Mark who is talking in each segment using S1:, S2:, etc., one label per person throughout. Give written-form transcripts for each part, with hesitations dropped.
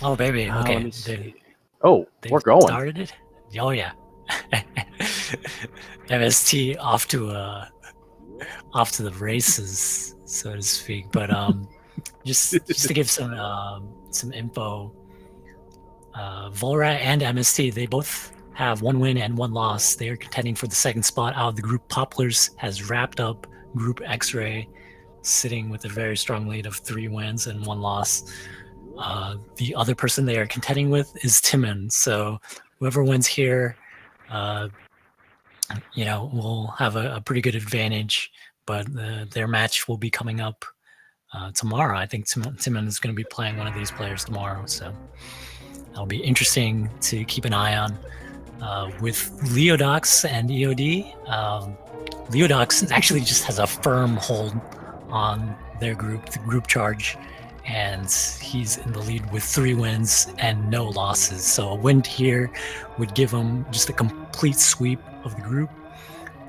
S1: Oh, baby. Okay.
S2: Let me see. Oh, we're going.
S1: Started it? Oh, yeah. MST off to the races, so to speak. But just to give some info, V0lrat and MST, they both have 1 win and 1 loss. They are contending for the second spot out of the group. Poplars has wrapped up Group X-Ray, sitting with a very strong lead of 3 wins and 1 loss. The other person they are contending with is Timon. So whoever wins here, will have a pretty good advantage. But their match will be coming up tomorrow. I think Timon is going to be playing one of these players tomorrow. So that'll be interesting to keep an eye on. With Leodox and EOD, Leodox actually just has a firm hold on their group, the group charge, and he's in the lead with 3 wins and no losses. So a win here would give him just a complete sweep of the group.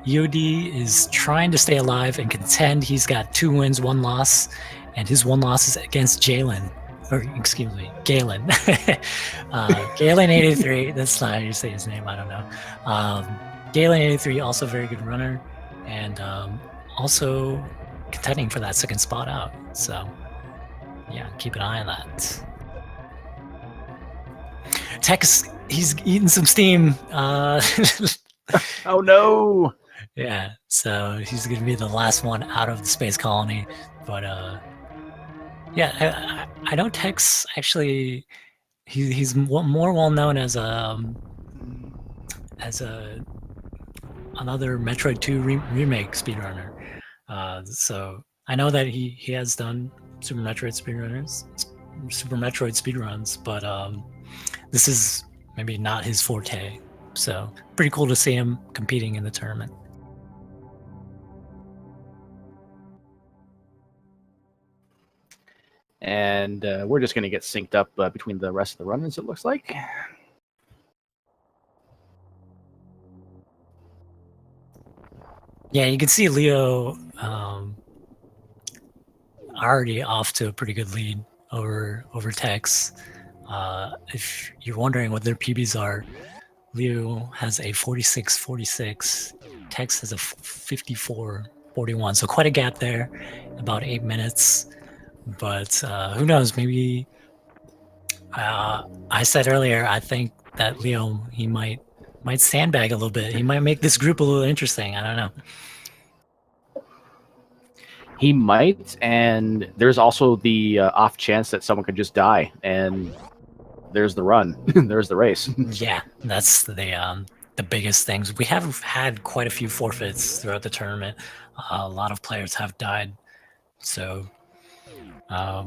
S1: EOD is trying to stay alive and contend. He's got 2 wins, 1 loss, and his 1 loss is against Galen. Galen 83. That's not how you say his name. I don't know. Galen 83, also very good runner, and also contending for that second spot out. So yeah, keep an eye on that. Tex, he's eating some steam.
S2: Oh no!
S1: Yeah, so he's going to be the last one out of the space colony. But yeah, I know Tex actually. He's more well known as another Metroid 2 remake speedrunner. So I know that he has done Super Metroid speedruns, but this is maybe not his forte. So pretty cool to see him competing in the tournament.
S2: And we're just going to get synced up between the rest of the run-ins, it looks like.
S1: Yeah, you can see Leo already off to a pretty good lead over Tex. If you're wondering what their PBs are, Leo has a 46-46. Tex has a 54-41. So quite a gap there, about 8 minutes. But who knows? Maybe I said earlier, I think that Leo, he might sandbag a little bit. He might make this group a little interesting. I don't know.
S2: He might, and there's also the off chance that someone could just die, and there's the run, there's the race.
S1: Yeah, that's the biggest things. We have had quite a few forfeits throughout the tournament. A lot of players have died, so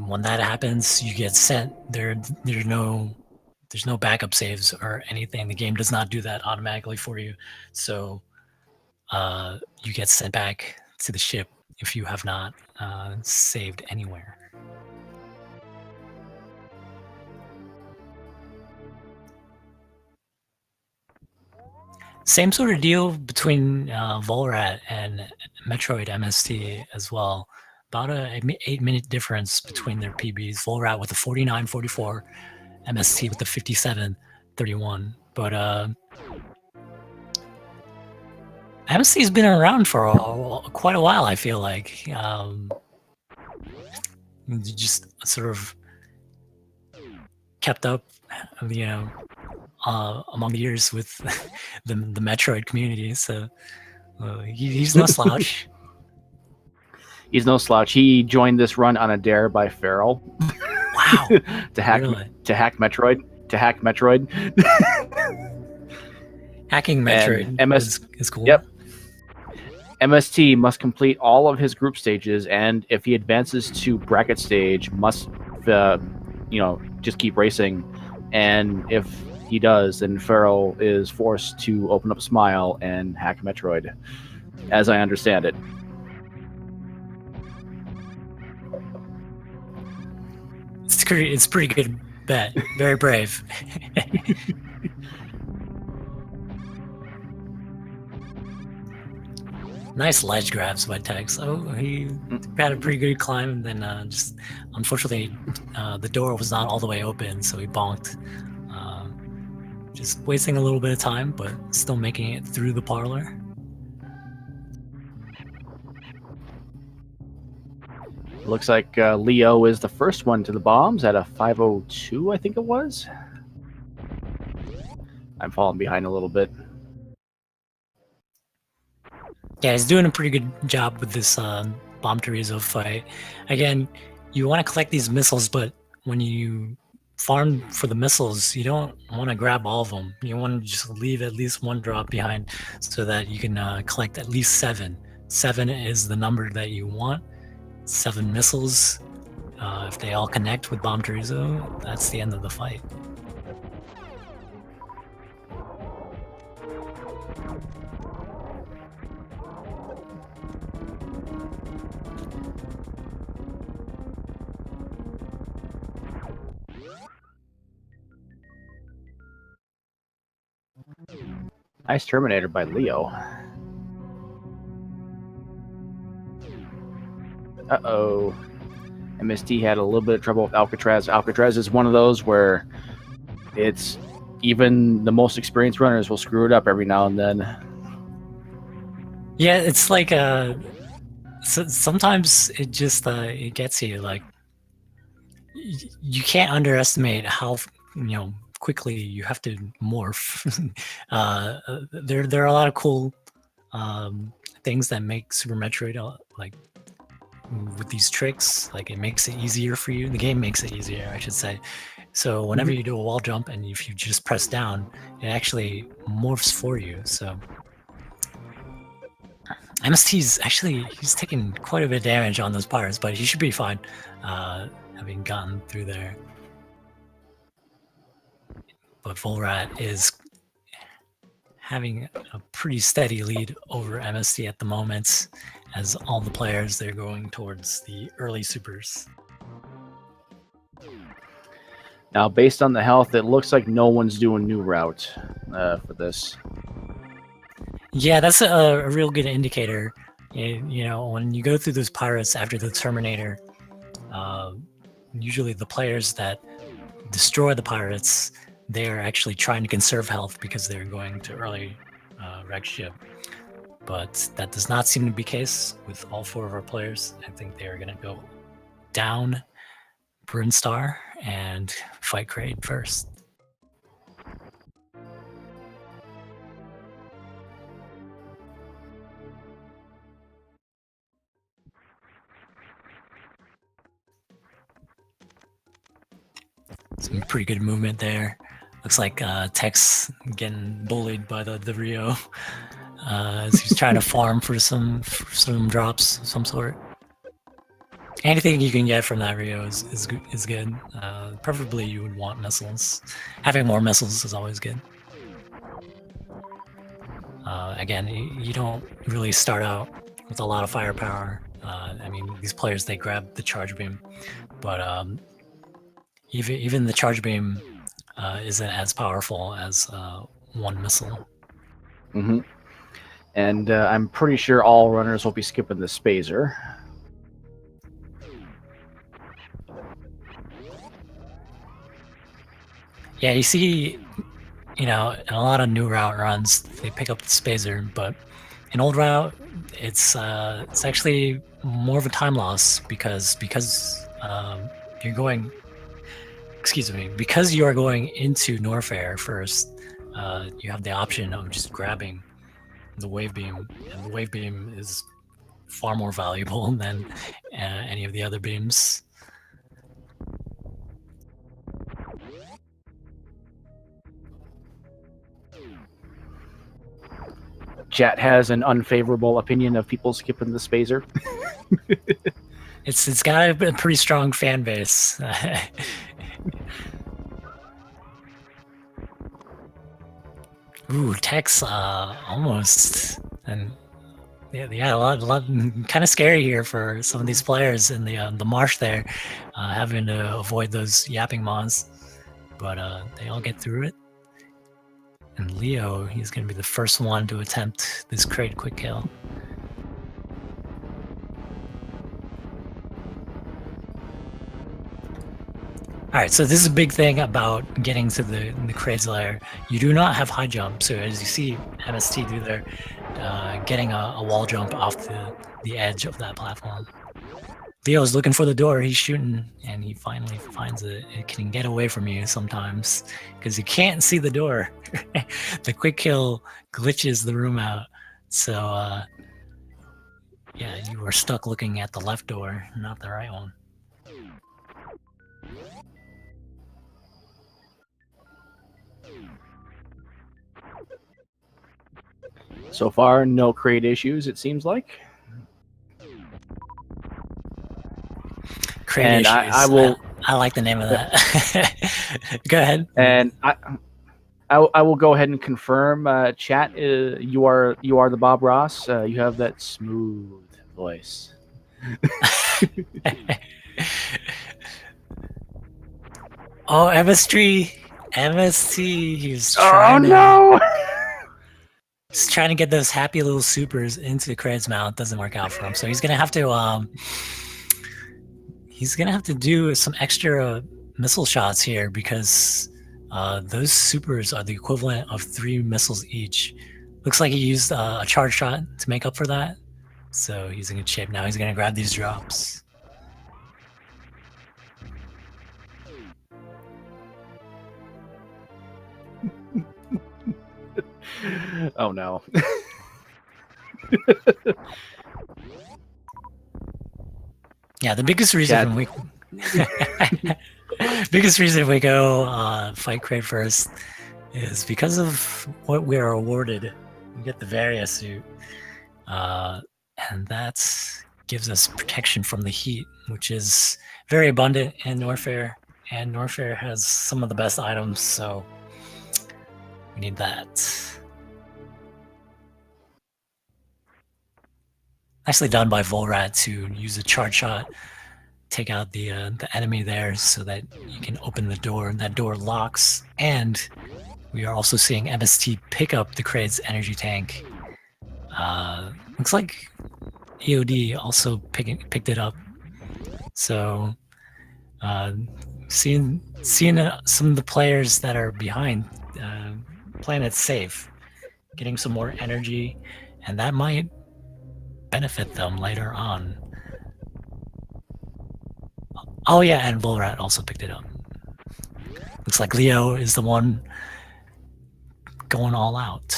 S1: when that happens, you get sent. There's no backup saves or anything. The game does not do that automatically for you, so you get sent back to the ship if you have not saved anywhere. Same sort of deal between V0lrat and MetroidMst as well. About a 8-minute difference between their PBs. V0lrat with a 49-44, MST with the 57-31. But MST has been around for quite a while, I feel like. Just sort of kept up, among the years with the Metroid community. So he's no slouch.
S2: He's no slouch. He joined this run on a dare by V0l.
S1: Wow.
S2: to hack Metroid.
S1: Hacking Metroid is cool.
S2: Yep. MST must complete all of his group stages, and if he advances to bracket stage, must just keep racing. And if he does, then V0l is forced to open up Smile and hack Metroid, as I understand it.
S1: It's pretty good bet. Very brave. Nice ledge grabs by Tex. Oh, he had a pretty good climb, and then just unfortunately the door was not all the way open, so he bonked. Just wasting a little bit of time, but still making it through the parlor.
S2: Looks like Leo is the first one to the bombs at a 5:02, I think it was. I'm falling behind a little bit.
S1: Yeah, he's doing a pretty good job with this Bomb Chorizo fight. Again, you want to collect these missiles, but when you farm for the missiles, you don't want to grab all of them. You want to just leave at least one drop behind so that you can collect at least 7. 7 is the number that you want. 7 missiles. If they all connect with Bomb Chorizo, that's the end of the fight.
S2: Nice Terminator by Leo. Uh-oh. MST had a little bit of trouble with Alcatraz. Alcatraz is one of those where it's even the most experienced runners will screw it up every now and then.
S1: Yeah, it's like sometimes it just it gets you. Like you can't underestimate how quickly you have to morph. There are a lot of cool things that make Super Metroid like with these tricks. Like it makes it easier for you. The game makes it easier, I should say. So whenever you do a wall jump and if you just press down, it actually morphs for you. So MST's actually he's taking quite a bit of damage on those pirates, but he should be fine, having gotten through there. But V0lrat is having a pretty steady lead over MST at the moment, as all the players they're going towards the early supers.
S2: Now, based on the health, it looks like no one's doing new route for this.
S1: Yeah, that's a real good indicator. When you go through those pirates after the Terminator, usually the players that destroy the pirates, they're actually trying to conserve health because they're going to early wreck ship. But that does not seem to be the case with all 4 of our players. I think they're going to go down Brunstar and fight Kraid first. Some pretty good movement there. Looks like Tex getting bullied by the Rio as he's trying to farm for some drops of some sort. Anything you can get from that Rio is good. Preferably you would want missiles. Having more missiles is always good. Again, you don't really start out with a lot of firepower. I mean, these players, they grab the charge beam, but even the charge beam isn't as powerful as one missile.
S2: Mm-hmm. And I'm pretty sure all runners will be skipping the Spazer.
S1: Yeah, you see, in a lot of new route runs, they pick up the Spazer, but in old route, it's actually more of a time loss because you're going. Excuse me, because you are going into Norfair first, you have the option of just grabbing the wave beam, and the wave beam is far more valuable than any of the other beams.
S2: Chat has an unfavorable opinion of people skipping the Spazer.
S1: It's got a pretty strong fan base. Ooh, Tex almost, and yeah, a lot kind of scary here for some of these players in the marsh there, having to avoid those yapping mons, but they all get through it. And Leo, he's going to be the first one to attempt this Kraid quick kill. All right, so this is a big thing about getting to the Kraid's lair. You do not have high jump, so as you see MST do there, getting a wall jump off the edge of that platform. Leo's looking for the door. He's shooting, and he finally finds it. It can get away from you sometimes because you can't see the door. The quick kill glitches the room out. So, yeah, you were stuck looking at the left door, not the right one.
S2: So far, no Kraid issues, it seems like.
S1: Kraid
S2: And
S1: issues.
S2: I will.
S1: I like the name of that. Go ahead.
S2: And I will go ahead and confirm. Chat, you are the Bob Ross. You have that smooth voice.
S1: Oh, MST. He's trying he's trying to get those happy little supers into Kraid's mouth. Doesn't work out for him, so he's gonna have to do some extra missile shots here because those supers are the equivalent of 3 missiles each. Looks like he used a charge shot to make up for that, so he's in good shape now. He's gonna grab these drops.
S2: Oh no.
S1: Yeah, the biggest reason we go fight Kraid first is because of what we are awarded. We get the Varia suit, and that gives us protection from the heat, which is very abundant in Norfair, and Norfair has some of the best items, so we need that. Nicely done by V0lrat to use a charge shot, take out the enemy there so that you can open the door. That door locks, and we are also seeing MST pick up the Kraid's energy tank. Looks like EOD also picked it up. So seeing some of the players that are behind playing it safe, getting some more energy, and that might benefit them later on. Oh yeah, and V0lrat also picked it up. Looks like Leo is the one going all out,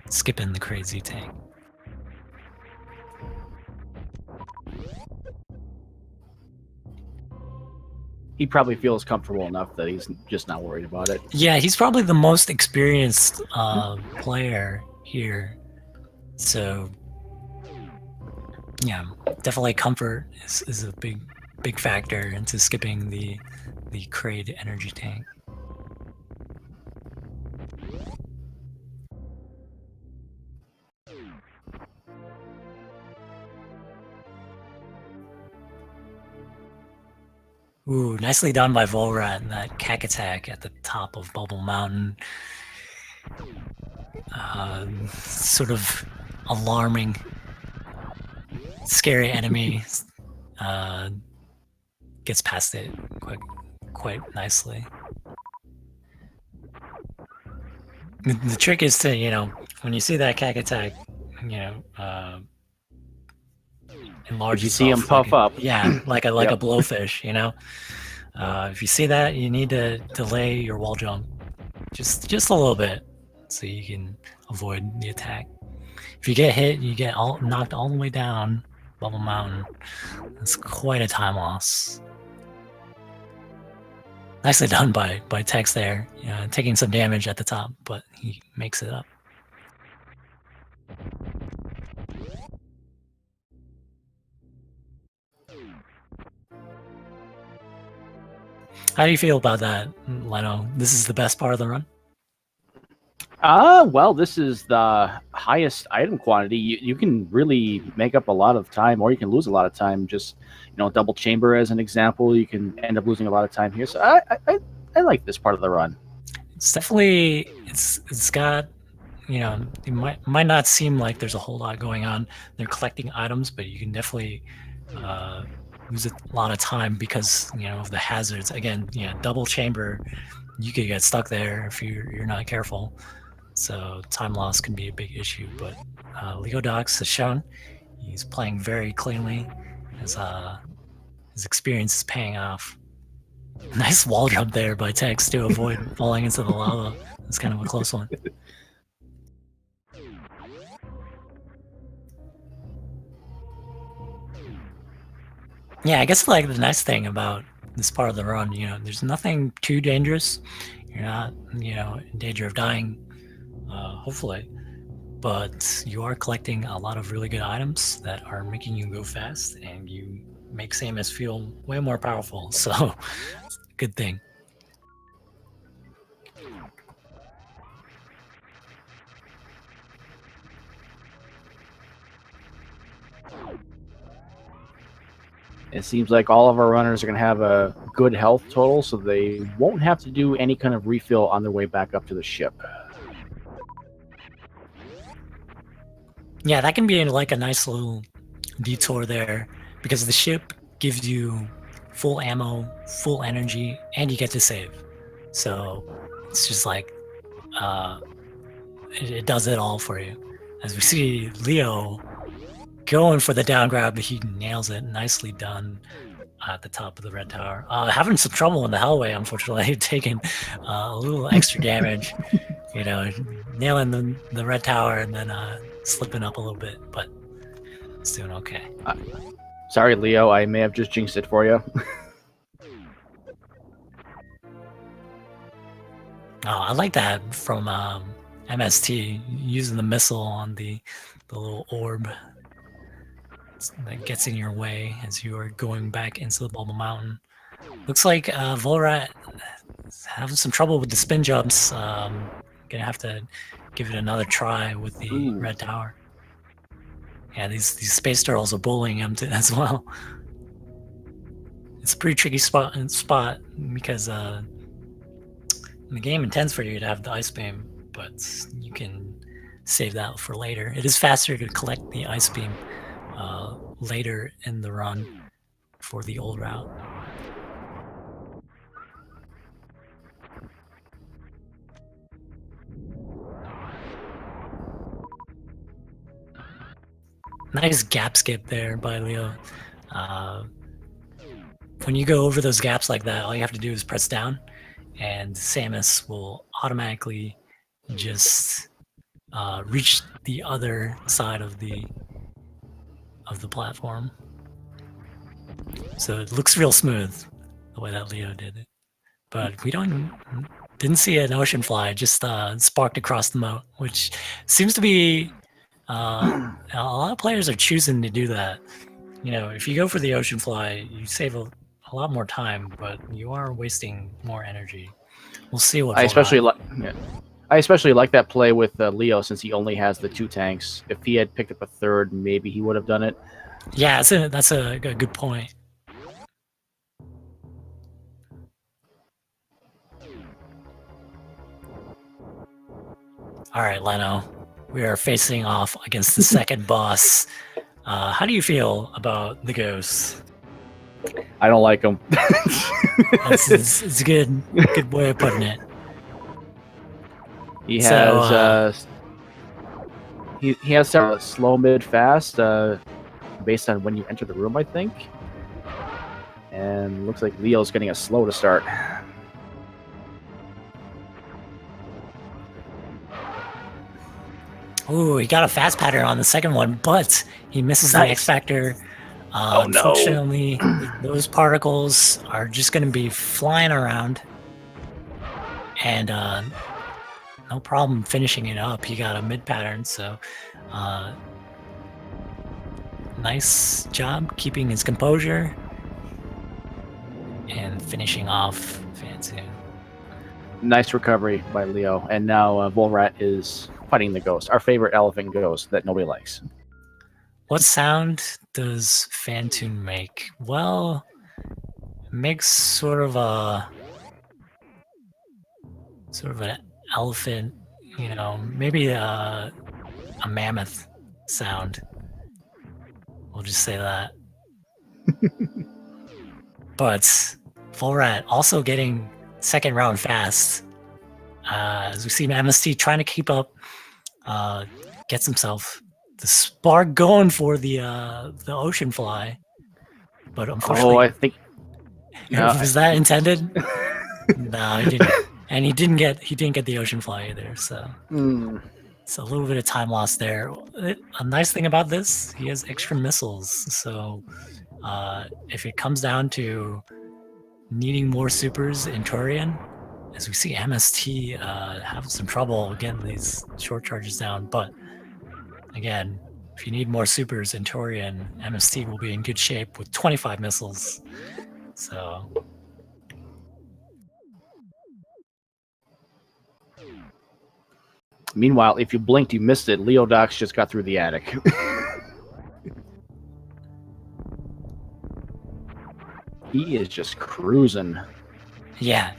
S1: skipping the crazy tank.
S2: He probably feels comfortable enough that he's just not worried about it.
S1: Yeah, he's probably the most experienced player here. So yeah, definitely comfort is a big factor into skipping the Kraid energy tank. Ooh, nicely done by V0lrat and that cack attack at the top of Bubble Mountain. Sort of alarming, scary enemy. Gets past it quite nicely. The trick is to, when you see that cack attack, enlarge.
S2: You see him puff up.
S1: Yeah, like a blowfish. If you see that, you need to delay your wall jump just a little bit so you can avoid the attack. If you get hit, you get knocked all the way down Bubble Mountain. That's quite a time loss. Nicely done by Tex there, taking some damage at the top, but he makes it up. How do you feel about that, Leno? This is the best part of the run?
S2: Well, this is the highest item quantity. You can really make up a lot of time, or you can lose a lot of time. Just, double chamber as an example, you can end up losing a lot of time here. So I like this part of the run.
S1: It's definitely, it's got, it might not seem like there's a whole lot going on. They're collecting items, but you can definitely lose a lot of time because of the hazards. Again, double chamber, you could get stuck there if you're not careful. So time loss can be a big issue. But Leodox has shown he's playing very cleanly. His experience is paying off. Nice wall jump there by Tex to avoid falling into the lava. It's kind of a close one. Yeah, I guess like the nice thing about this part of the run, there's nothing too dangerous. You're not, in danger of dying, hopefully. But you are collecting a lot of really good items that are making you go fast, and you make Samus feel way more powerful. So, it's a good thing.
S2: It seems like all of our runners are going to have a good health total, so they won't have to do any kind of refill on their way back up to the ship.
S1: Yeah, that can be like a nice little detour there, because the ship gives you full ammo, full energy, and you get to save. So it's just like it does it all for you. As we see Leo going for the down grab, he nails it. Nicely done at the top of the red tower. Having some trouble in the hellway, unfortunately, taking a little extra damage. Nailing the red tower and then slipping up a little bit, but it's doing okay.
S2: Sorry, Leo, I may have just jinxed it for you.
S1: I like that from MST, using the missile on the little orb that gets in your way as you are going back into the Bubble Mountain. Looks like V0lrat is having some trouble with the spin jumps. Gonna have to give it another try with the red tower. Yeah, these space turtles are bullying him as well. It's a pretty tricky spot because the game intends for you to have the ice beam, but you can save that for later. It is faster to collect the ice beam later in the run for the old route. Nice gap skip there by Leo. When you go over those gaps like that, all you have to do is press down, and Samus will automatically just reach the other side of the platform. So it looks real smooth the way that Leo did it. But we didn't see an ocean fly, just sparked across the moat, which seems to be a lot of players are choosing to do that. If you go for the ocean fly, you save a lot more time, but you are wasting more energy. We'll see what
S2: I especially like that play with Leo, since he only has the 2 tanks. If he had picked up a third, maybe he would have done it.
S1: Yeah, that's a good point. All right, Leno, we are facing off against the second boss. How do you feel about the ghost?
S2: I don't like him.
S1: It's a good way of putting it.
S2: He has he has several slow, mid, fast, based on when you enter the room, I think. And looks like Leo's getting a slow to start.
S1: Ooh, he got a fast pattern on the second one, but he misses the X Factor.
S2: Oh, no.
S1: Unfortunately, those particles are just going to be flying around. And no problem finishing it up. He got a mid pattern, so nice job keeping his composure and finishing off Fantoon.
S2: Nice recovery by Leo. And now V0lrat is fighting the ghost, our favorite elephant ghost that nobody likes.
S1: What sound does Fantoon make? Well, it makes sort of an elephant, maybe a mammoth sound. We'll just say that. But V0lrat also getting second round fast. As we see MST trying to keep up, gets himself the spark going for the ocean fly. But unfortunately,
S2: I think
S1: was that intended? No, he didn't. And he didn't get the ocean fly either. So it's a little bit of time lost there. A nice thing about this, he has extra missiles. So if it comes down to needing more supers in Turian, as we see MST have some trouble getting these short charges down. But again, if you need more supers in Turian, MST will be in good shape with 25 missiles. So
S2: meanwhile, if you blinked, you missed it. Leodox just got through the attic. He is just cruising.
S1: yeah,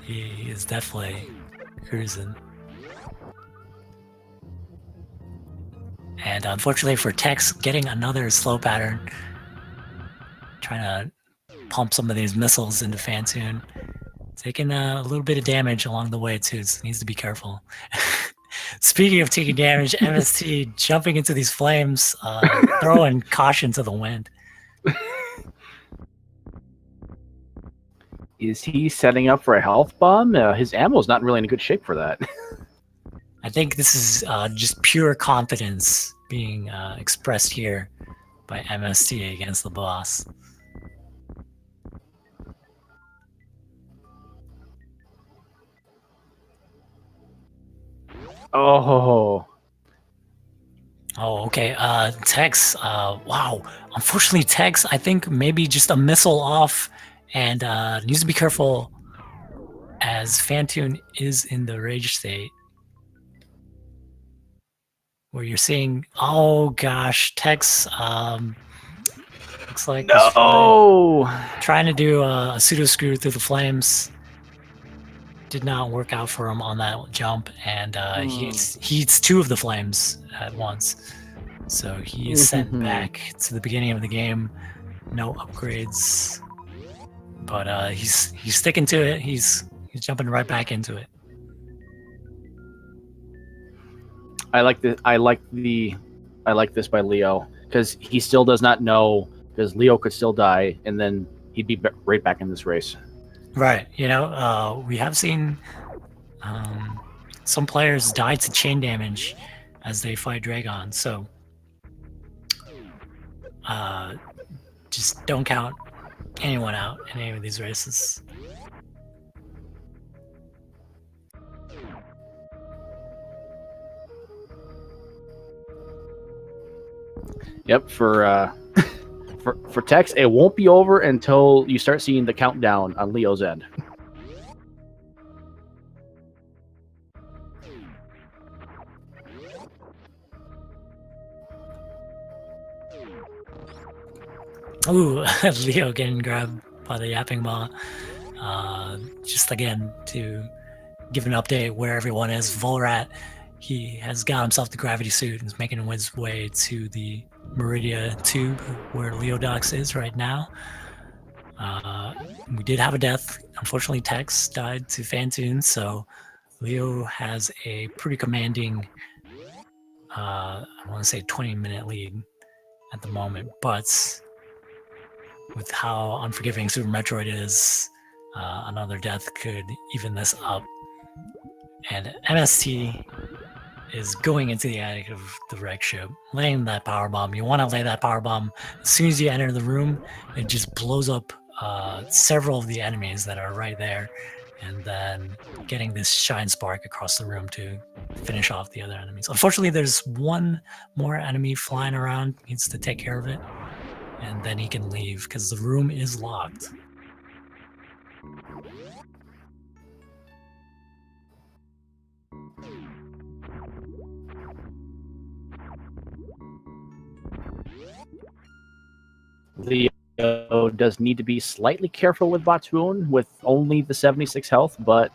S1: he is definitely cruising. And unfortunately for Tex, getting another slow pattern, trying to pump some of these missiles into Phantoon, taking a little bit of damage along the way too, so needs to be careful. Speaking of taking damage, MST jumping into these flames, throwing caution to the wind.
S2: Is he setting up for a health bomb? His ammo's not really in good shape for that.
S1: I think this is just pure confidence being expressed here by MST against the boss.
S2: Oh,
S1: okay. Tex, wow. Unfortunately, Tex, I think maybe just a missile off and needs to be careful as Phantoon is in the rage state. Where you're seeing, oh gosh, Tex looks like trying to do a pseudo screw through the flames. Did not work out for him on that jump, and he eats two of the flames at once. So he is sent back to the beginning of the game. No upgrades, but he's sticking to it. He's jumping right back into it.
S2: I like this by Leo, because he still does not know, because Leo could still die, and then he'd be right back in this race.
S1: Right. We have seen some players die to chain damage as they fight Dragon. So just don't count anyone out in any of these races.
S2: Yep, for Tex, it won't be over until you start seeing the countdown on Leo's end.
S1: Ooh, Leo getting grabbed by the yapping maw. Just again to give an update where everyone is. V0lrat, he has got himself the gravity suit and is making his way to the Meridia tube where Leodox is right now. We did have a death. Unfortunately, Tex died to Phantoon, so Leo has a pretty commanding, I want to say 20-minute lead at the moment, but with how unforgiving Super Metroid is, another death could even this up. And MST is going into the attic of the wreck ship, laying that power bomb. You want to lay that power bomb as soon as you enter the room. It just blows up several of the enemies that are right there, and then getting this shine spark across the room to finish off the other enemies. Unfortunately, there's one more enemy flying around. He needs to take care of it, and then he can leave because the room is locked.
S2: Leo does need to be slightly careful with Batoon with only the 76 health, but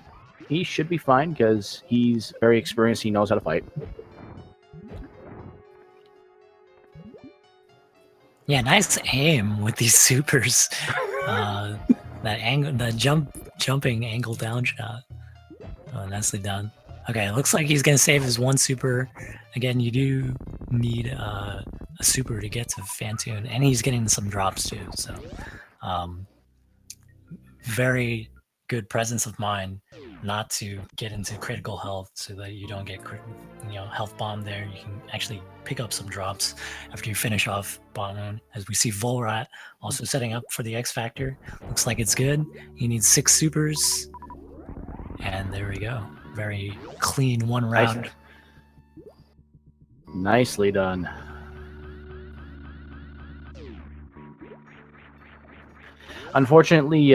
S2: he should be fine because he's very experienced. He knows how to fight.
S1: Yeah, nice aim with these supers. That angle, that jumping angle down shot. Oh, nicely done. Okay, it looks like he's gonna save his one super. Again, you do need a super to get to Phantoon, and he's getting some drops too. So, very good presence of mind not to get into critical health so that you don't get health bomb there. You can actually pick up some drops after you finish off bottom. As we see V0lrat also setting up for the X Factor. Looks like it's good. He needs 6 supers. And there we go. Very clean one round.
S2: Nicely done. Unfortunately,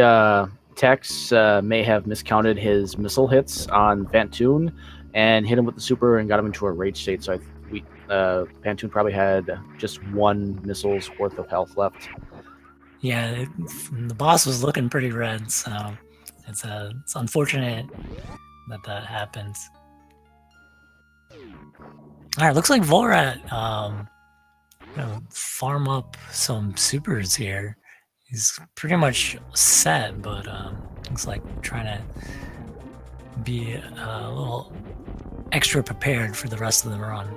S2: Tex may have miscounted his missile hits on Phantoon and hit him with the super and got him into a rage state. So Phantoon probably had just 1 missile's worth of health left.
S1: Yeah, the boss was looking pretty red, so it's unfortunate that happens. All right, looks like V0lrat farm up some supers here. He's pretty much set, but looks like trying to be a little extra prepared for the rest of the run.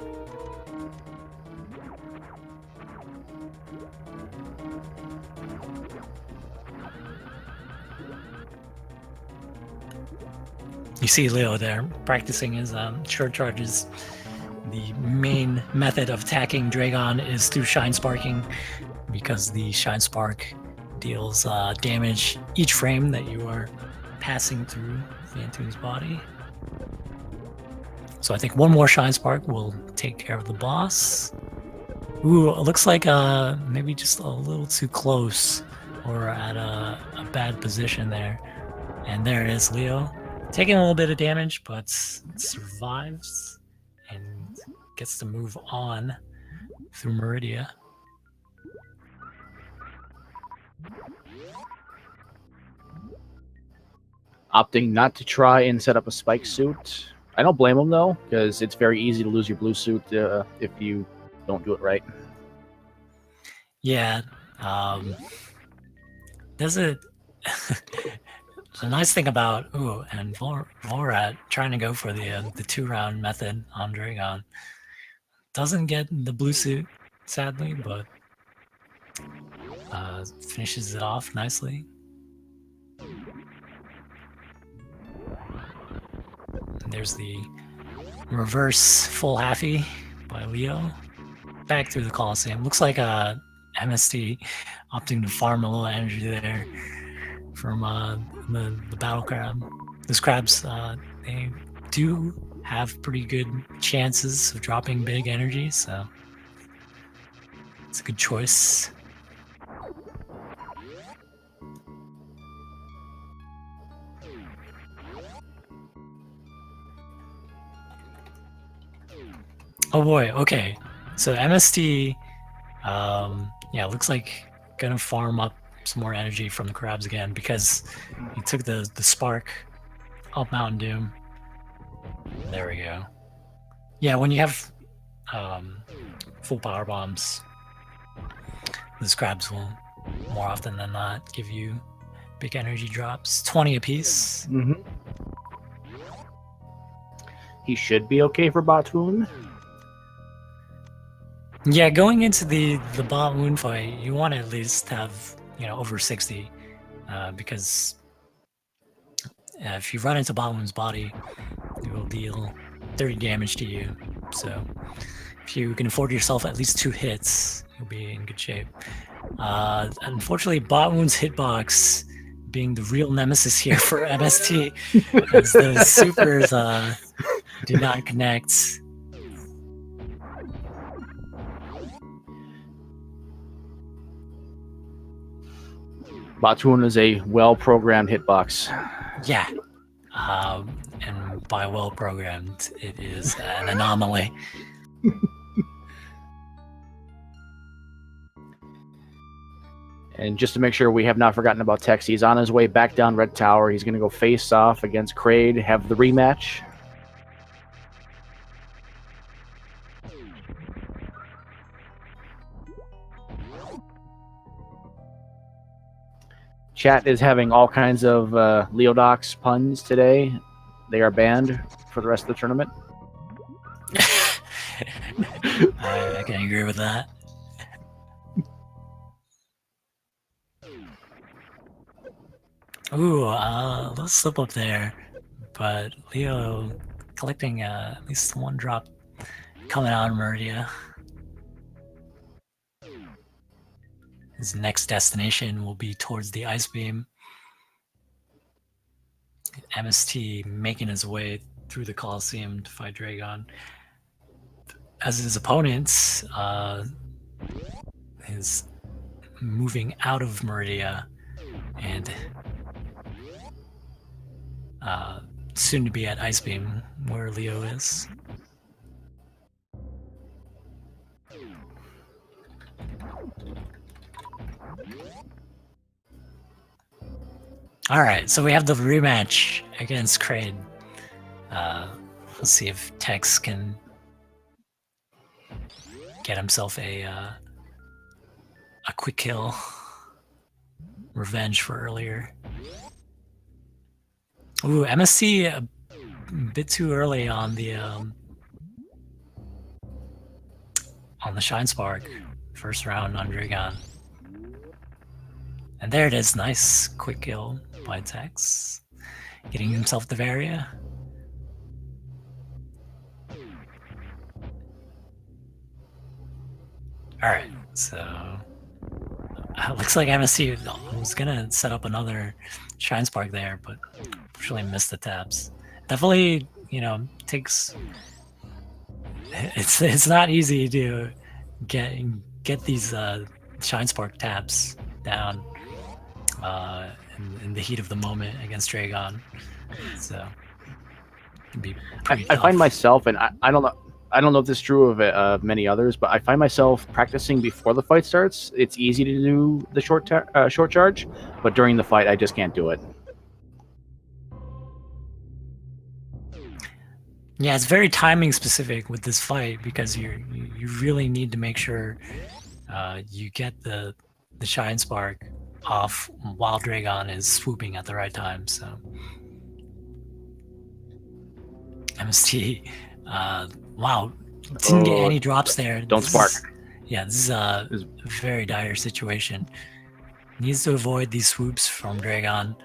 S1: You see Leo there practicing his short charges. The main method of attacking Dragon is through Shine Sparking, because the Shine Spark deals damage each frame that you are passing through Phantoon's body. So I think one more Shine Spark will take care of the boss. Ooh, it looks like maybe just a little too close, or at a bad position there. And there it is, Leo. Taking a little bit of damage, but survives and gets to move on through Meridia.
S2: Opting not to try and set up a spike suit. I don't blame him, though, because it's very easy to lose your blue suit if you don't do it right.
S1: Yeah. Does it... The nice thing about and V0lrat trying to go for the 2-round method on Dragon doesn't get the blue suit, sadly, but finishes it off nicely. And there's the reverse full halfie by Leo. Back through the Coliseum. Looks like MST opting to farm a little energy there from the battle crab. Those crabs, they do have pretty good chances of dropping big energy, so it's a good choice. Oh boy, okay. So MST, yeah, looks like gonna farm up some more energy from the crabs again, because he took the spark up Mountain Doom. There we go. Yeah, when you have full power bombs, the crabs will more often than not give you big energy drops. 20 apiece.
S2: Mm-hmm. He should be okay for Batoon.
S1: Yeah, going into the bot wound fight, you want to at least have over 60, because if you run into bot wound's body, it will deal 30 damage to you. So if you can afford yourself at least 2 hits, you'll be in good shape. Unfortunately, bot wound's hitbox being the real nemesis here for MST, as the supers do not connect.
S2: Batoon is a well-programmed hitbox.
S1: Yeah. And by well-programmed, it is an anomaly.
S2: And just to make sure we have not forgotten about Tex, he's on his way back down Red Tower. He's going to go face off against Kraid, have the rematch. Chat is having all kinds of Leodox puns today. They are banned for the rest of the tournament.
S1: I can agree with that. Ooh, little slip up there, but Leo collecting at least one drop coming out of Meridia. His next destination will be towards the Ice Beam. MST making his way through the Coliseum to fight Dragon. As his opponents is moving out of Meridia and soon to be at Ice Beam, where Leo is. All right, so we have the rematch against Kraid. Let's see if Tex can get himself a quick kill. Revenge for earlier. Ooh, MST a bit too early on the Shine Spark. First round on Dragon. And there it is, nice quick kill by Tex. Getting himself the Varia. Alright, so looks like MST was gonna set up another Shine Spark there, but unfortunately missed the taps. Definitely, takes. It's not easy to get these Shine Spark taps down in the heat of the moment against Dragon. So it'd be
S2: I find myself, and I don't know if this is true of many others, but I find myself practicing before the fight starts. It's easy to do the short charge, but during the fight, I just can't do it.
S1: Yeah, it's very timing specific with this fight because you really need to make sure you get the Shine Spark off while Dragon is swooping at the right time. So MST, wow, didn't get any drops there.
S2: Don't spark.
S1: This is a very dire situation. Needs to avoid these swoops from Dragon.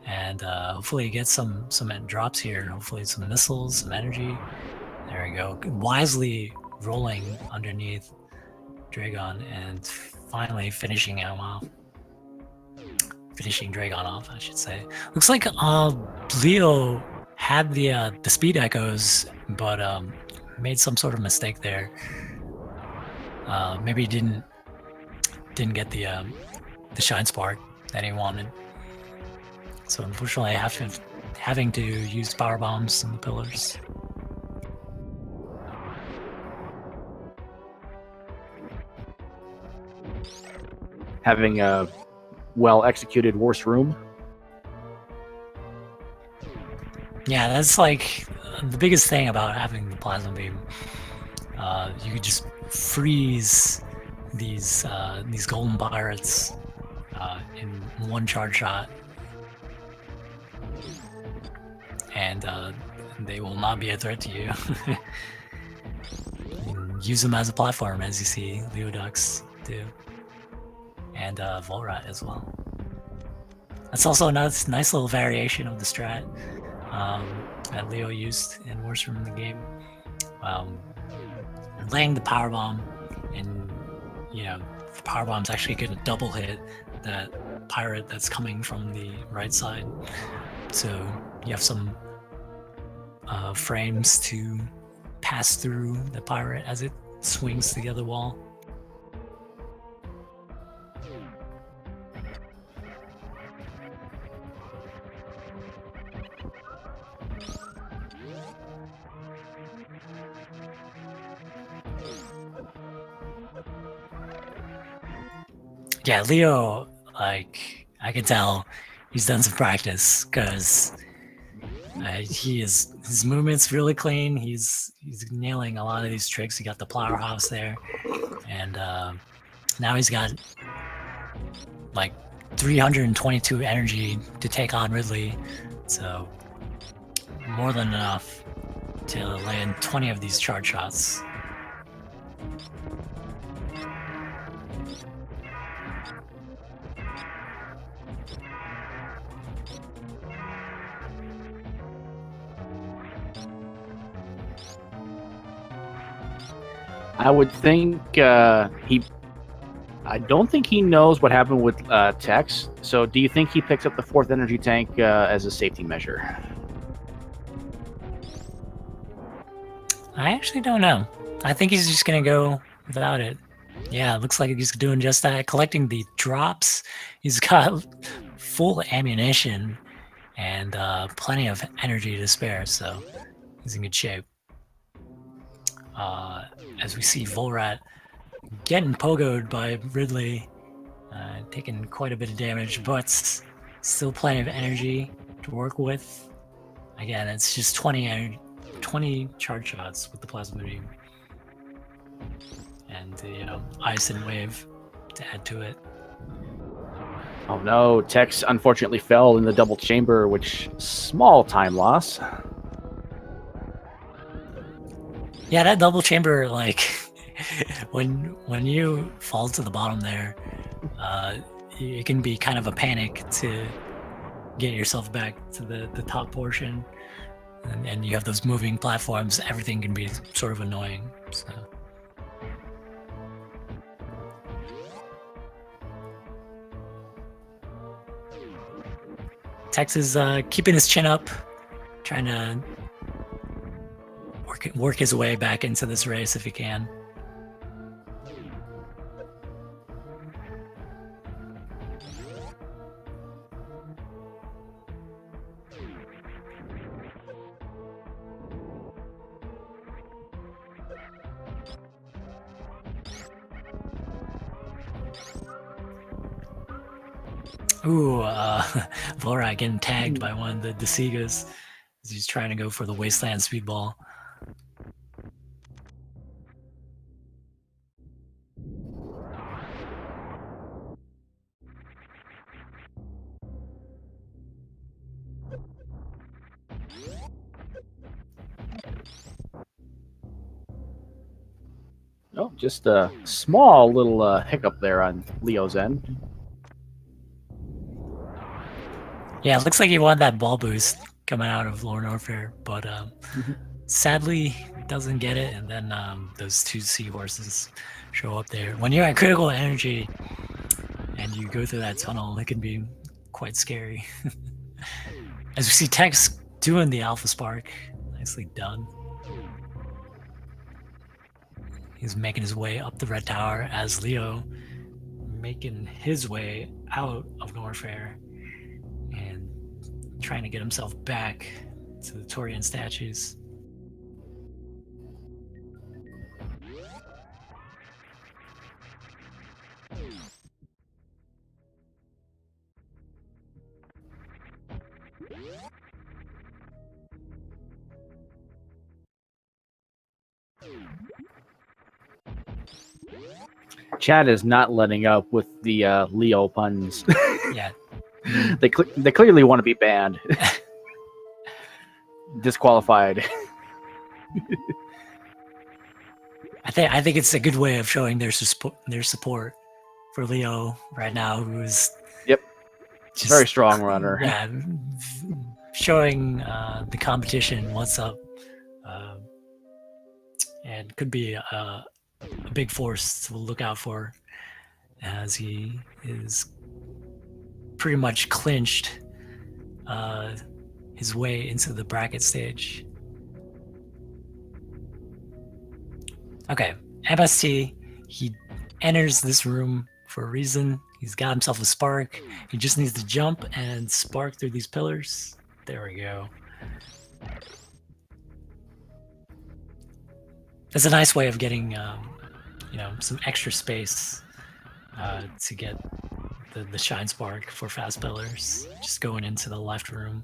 S1: And hopefully get some drops here. Hopefully some missiles, some energy. There we go. Wisely rolling underneath Dragon and finally finishing him off. Finishing Dragon off, I should say. Looks like Leo had the speed echoes, but made some sort of mistake there. Maybe didn't get the Shine Spark that he wanted. So unfortunately, having to use power bombs in the pillars.
S2: Having a well-executed worst room.
S1: Yeah, that's like the biggest thing about having the plasma beam. You could just freeze these golden pirates in one charge shot. And they will not be a threat to you. You can use them as a platform, as you see Leodox do, and V0lrat as well. That's also a nice little variation of the strat that Leo used in worst room in the game. Laying the power bomb, and the power bomb's actually going to double hit that pirate that's coming from the right side. So you have some frames to pass through the pirate as it swings to the other wall. Yeah, Leo, like, I can tell he's done some practice because his movement's really clean. He's nailing a lot of these tricks. He got the powerhouse there, and now he's got like 322 energy to take on Ridley, so more than enough to land 20 of these charge shots.
S2: I would think I don't think he knows what happened with Tex. So, do you think he picks up the 4th energy tank as a safety measure?
S1: I actually don't know. I think he's just gonna go without it. Yeah, it looks like he's doing just that, collecting the drops. He's got full ammunition and plenty of energy to spare, so he's in good shape. As we see V0lrat getting pogoed by Ridley, taking quite a bit of damage, but still plenty of energy to work with. Again, it's just 20 charge shots with the plasma beam. And the ice and wave to add to it.
S2: Oh no, Tex unfortunately fell in the double chamber, which small time loss.
S1: Yeah, that double chamber, like when you fall to the bottom there, it can be kind of a panic to get yourself back to the top portion, and you have those moving platforms. Everything can be sort of annoying. So. Tex is keeping his chin up, trying to work his way back into this race if he can. Ooh, V0lrat getting tagged by one of the Segas as he's trying to go for the Wasteland Speedball.
S2: Oh, just a small little hiccup there on Leo's end.
S1: Yeah, it looks like he wanted that ball boost coming out of Lord Norfair, but sadly doesn't get it, and then those 2 seahorses show up there. When you're at critical energy and you go through that tunnel, it can be quite scary. As we see Tex doing the Alpha Spark, nicely done. He's making his way up the red tower as Leo making his way out of Norfair and trying to get himself back to the Torian statues.
S2: Chad is not letting up with the Leo puns.
S1: Yeah.
S2: They clearly want to be banned. Disqualified.
S1: I think it's a good way of showing their support for Leo right now, who's
S2: just very strong runner.
S1: Yeah, showing the competition what's up, and could be a big force to look out for, as he is pretty much clinched his way into the bracket stage. Okay, MST, he enters this room for a reason. He's got himself a spark. He just needs to jump and spark through these pillars. There we go. That's a nice way of getting, some extra space to get the shine spark for fast pillars. Just going into the left room.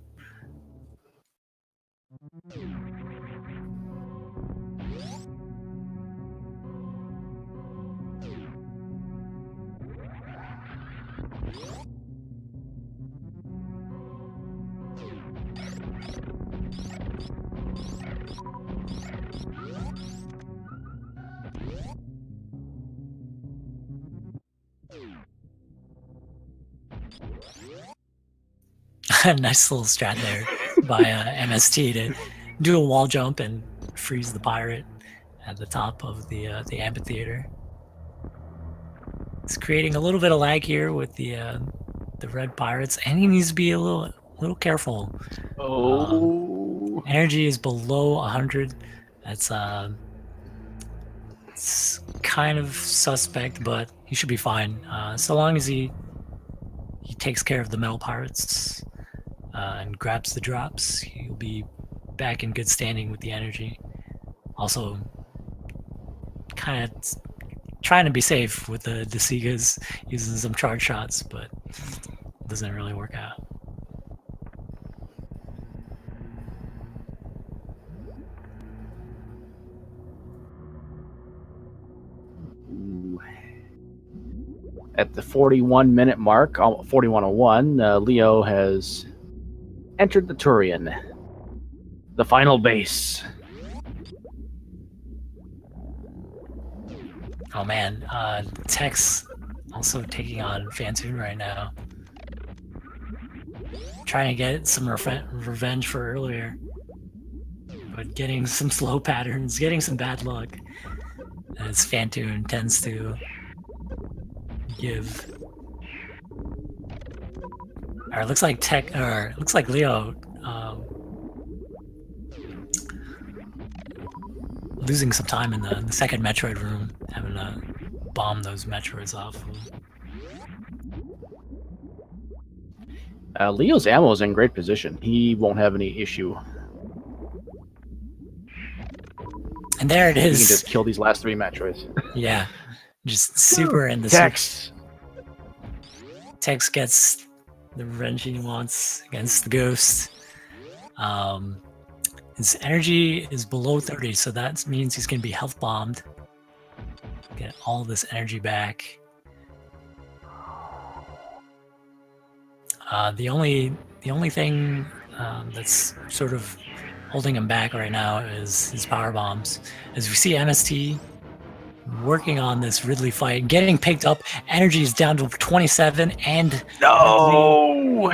S1: Nice little strat there by MST to do a wall jump and freeze the pirate at the top of the amphitheater. It's creating a little bit of lag here with the red pirates, and he needs to be a little careful.
S2: Oh,
S1: Energy is below 100. That's it's kind of suspect, but he should be fine. So long as he takes care of the metal pirates and grabs the drops, he'll be back in good standing with the energy. Also, kind of trying to be safe with the Segas, using some charge shots, but it doesn't really work out.
S2: At the 41-minute mark, 41:01, Leo has entered the Turian, the final base.
S1: Oh man, Tex also taking on Fantoon right now. Trying to get some revenge for earlier, but getting some slow patterns, getting some bad luck, as Fantoon tends to give. Or it looks like Leo losing some time in the second Metroid room, having to bomb those Metroids off.
S2: Leo's ammo is in great position. He won't have any issue.
S1: And there it is.
S2: He can just kill these last 3 Metroids.
S1: Yeah, just super in the
S2: Tex.
S1: Tex gets the revenge he wants against the ghost. His energy is below 30, so that means he's going to be health bombed. Get all this energy back. The only thing that's sort of holding him back right now is his power bombs. As we see MST working on this Ridley fight, getting picked up. Energy is down to 27, and
S2: no,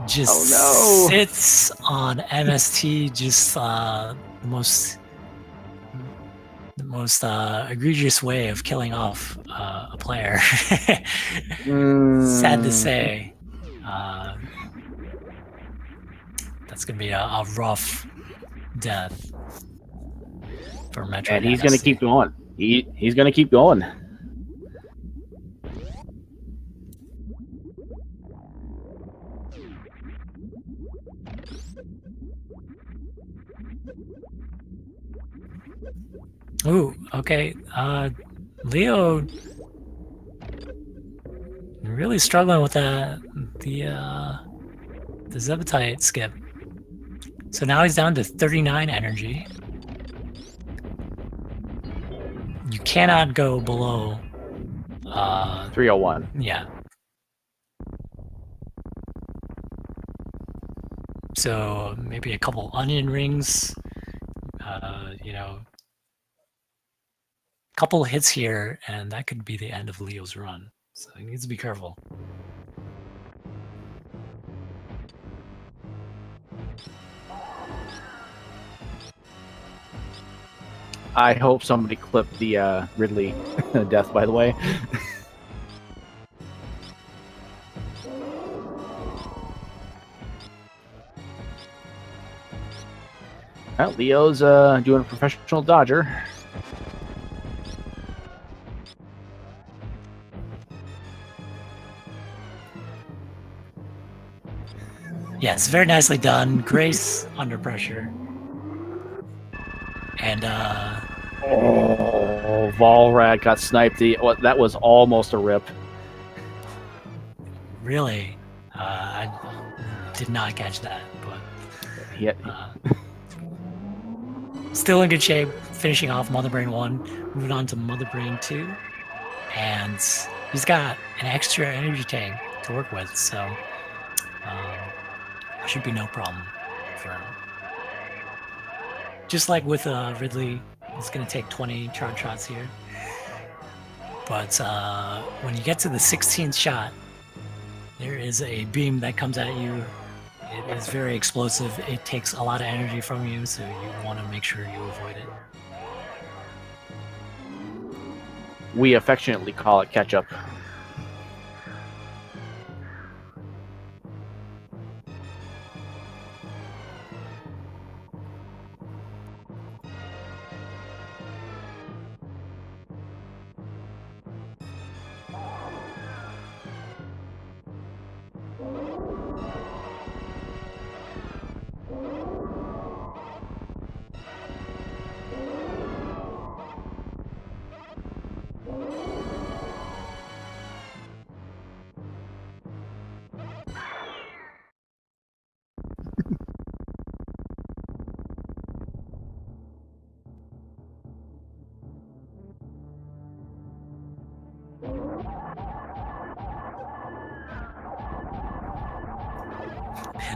S1: just sits on MST. Just the most egregious way of killing off a player. Sad to say. That's gonna be a rough death for Metroid.
S2: And he's gonna keep going. He's gonna keep going.
S1: Ooh, okay. Leo really struggling with the Zebetite skip. So now he's down to 39 energy. You cannot go below
S2: 301.
S1: Yeah. So maybe a couple onion rings, couple hits here, and that could be the end of Leo's run. So he needs to be careful.
S2: I hope somebody clipped the Ridley death, by the way. Well, Leo's doing a professional dodger.
S1: Yes, very nicely done. Grace under pressure. And
S2: V0lrat got sniped. That was almost a rip.
S1: Really, I did not catch that, but still in good shape. Finishing off Mother Brain 1, moving on to Mother Brain 2, and he's got an extra energy tank to work with. So should be no problem for him. Just like with Ridley, it's going to take 20 charge shots here. But when you get to the 16th shot, there is a beam that comes at you. It is very explosive. It takes a lot of energy from you, so you want to make sure you avoid it.
S2: We affectionately call it catch-up.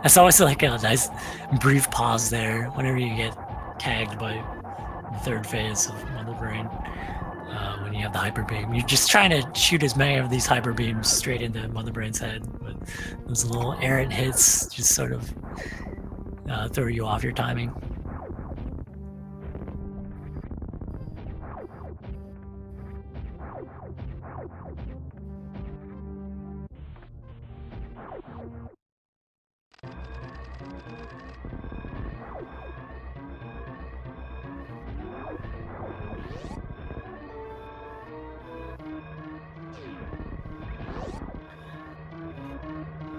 S1: That's always like a nice brief pause there whenever you get tagged by the third phase of Mother Brain. When you have the hyper beam, you're just trying to shoot as many of these hyper beams straight into Mother Brain's head, but those little errant hits just sort of throw you off your timing.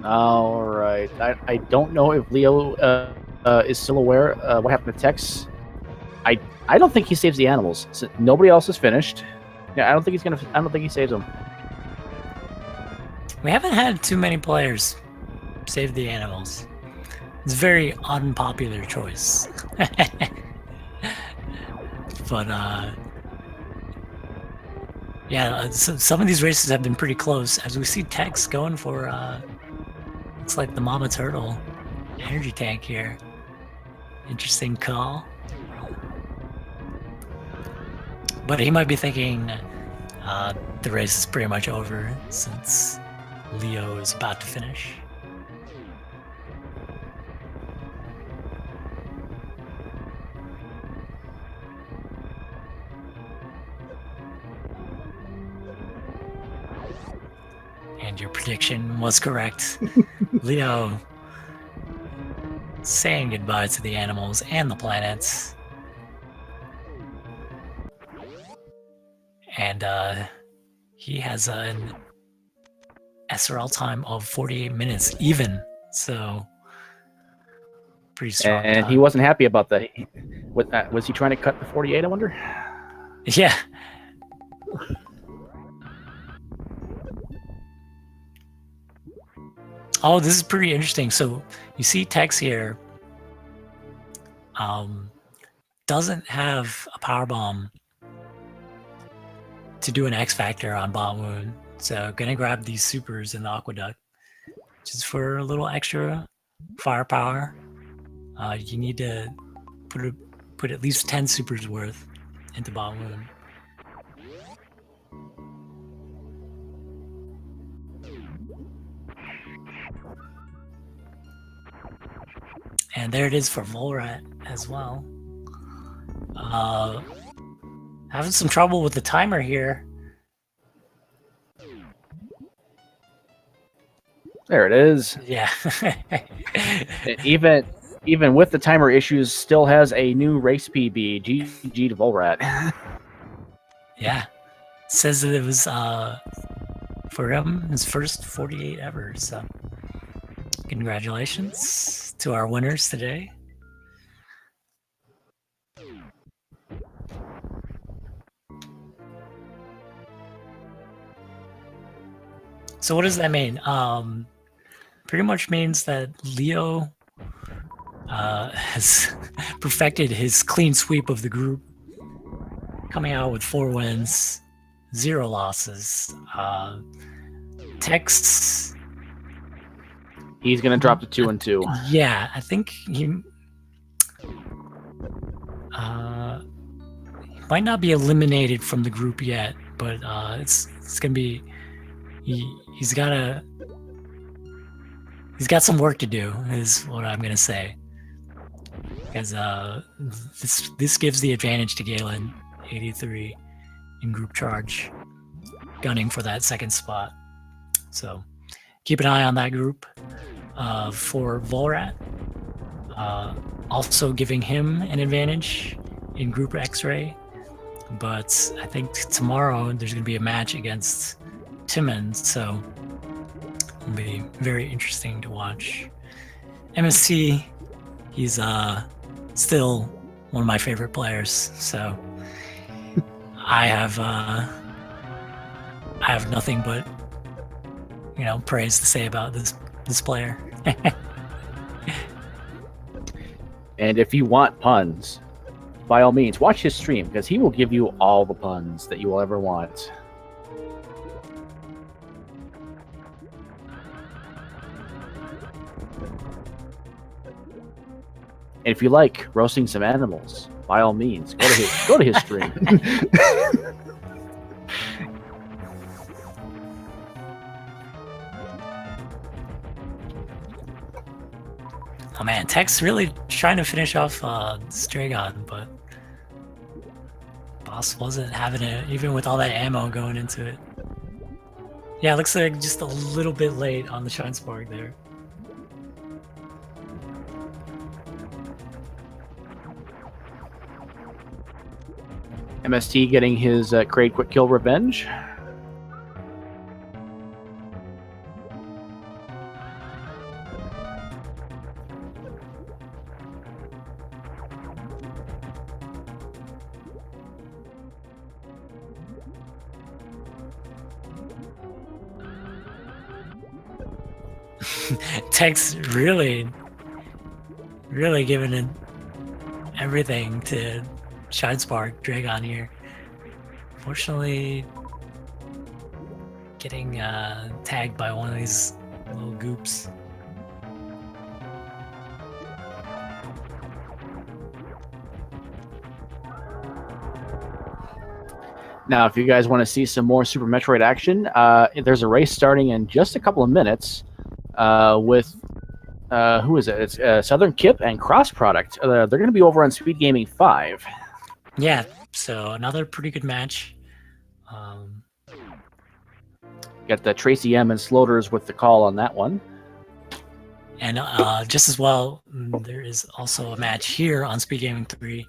S2: All right. I don't know if Leo is still aware what happened to Tex. I don't think he saves the animals. So nobody else is finished. Yeah, I don't think he saves them.
S1: We haven't had too many players save the animals. It's a very unpopular choice. But yeah, some of these races have been pretty close. As we see Tex going for looks like the Mama Turtle energy tank here. Interesting call. But he might be thinking the race is pretty much over since Leo is about to finish. And your prediction was correct. Leo saying goodbye to the animals and the planets. And he has an SRL time of 48 minutes even. So pretty strong.
S2: And
S1: time.
S2: he wasn't happy about that. Was he trying to cut the 48, I wonder?
S1: Yeah. Oh, this is pretty interesting. So you see Tex here doesn't have a power bomb to do an X Factor on Bomb Moon. So gonna grab these supers in the Aqueduct just for a little extra firepower. You need to put at least 10 supers worth into Bomb Moon. And there it is for V0lrat as well. Having some trouble with the timer here.
S2: There it is.
S1: Yeah.
S2: Even with the timer issues, still has a new race PB. GG to V0lrat.
S1: Yeah. Says that it was for him his first 48 ever. So congratulations to our winners today. So what does that mean? Pretty much means that Leo has perfected his clean sweep of the group, coming out with 4 wins, 0 losses. Tex
S2: He's going to drop to 2-2.
S1: Yeah, I think he might not be eliminated from the group yet, but it's gonna be he's got some work to do, is what I'm gonna say, because this gives the advantage to Galen, 83 in group charge, gunning for that second spot. So keep an eye on that group. For V0lrat, also giving him an advantage in group X-ray, but I think tomorrow there's going to be a match against Timon, so it'll be very interesting to watch. MST, he's still one of my favorite players, so I have nothing but praise to say about this player.
S2: And if you want puns, by all means, watch his stream, because he will give you all the puns that you will ever want. And if you like roasting some animals, by all means, go to his stream.
S1: Oh man, Tex really trying to finish off Stragon, but boss wasn't having it, even with all that ammo going into it. Yeah, it looks like just a little bit late on the Shine Spark there.
S2: MST getting his Kraid quick kill revenge.
S1: Tex really giving it everything to Shine Spark Dragon here. Fortunately, getting tagged by one of these little goops.
S2: Now, if you guys want to see some more Super Metroid action, there's a race starting in just a couple of minutes with who is it? It's Southern Kip and Cross Product. They're going to be over on Speed Gaming 5.
S1: Yeah, so another pretty good match.
S2: Got the Tracy M and Sloters with the call on that one.
S1: And just as well, there is also a match here on Speed Gaming 3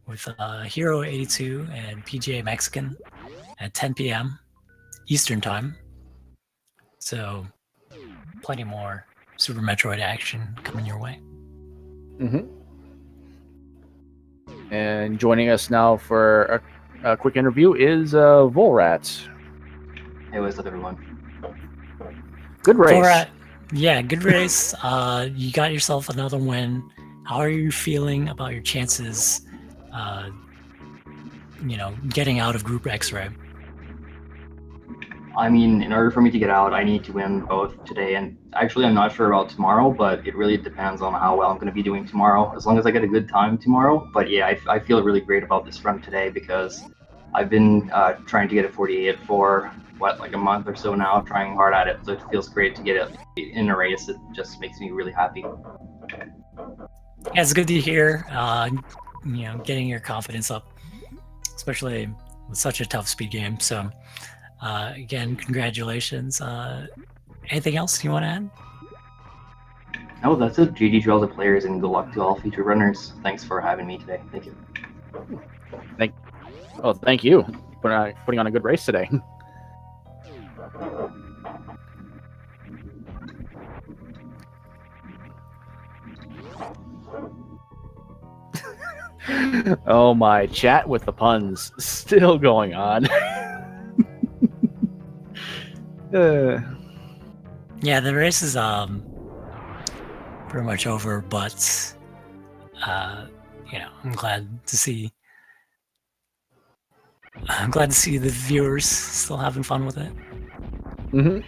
S1: with Hero 82 and PGA Mexican at 10 p.m. Eastern Time. So plenty more Super Metroid action coming your way.
S2: Mm-hmm. And joining us now for a quick interview is V0lrat.
S3: Hey, what's up, everyone?
S2: Good race.
S1: V0lrat, yeah, good race. You got yourself another win. How are you feeling about your chances, getting out of Group X-Ray?
S3: I mean, in order for me to get out, I need to win both today, and actually I'm not sure about tomorrow, but it really depends on how well I'm going to be doing tomorrow, as long as I get a good time tomorrow. But yeah, I feel really great about this run today, because I've been trying to get a 48 for, like a month or so now, trying hard at it, so it feels great to get it in a race. It just makes me really happy.
S1: Yeah, it's good to hear, getting your confidence up, especially with such a tough speed game. So again, congratulations. Anything else you want to add?
S3: Oh, that's it. GG to all the players, and good luck to all future runners. Thanks for having me today. Thank you.
S2: Thank you for putting on a good race today. Oh my, chat with the puns still going on.
S1: Yeah, the race is pretty much over, but I'm glad to see the viewers still having fun with it.
S2: Mm-hmm.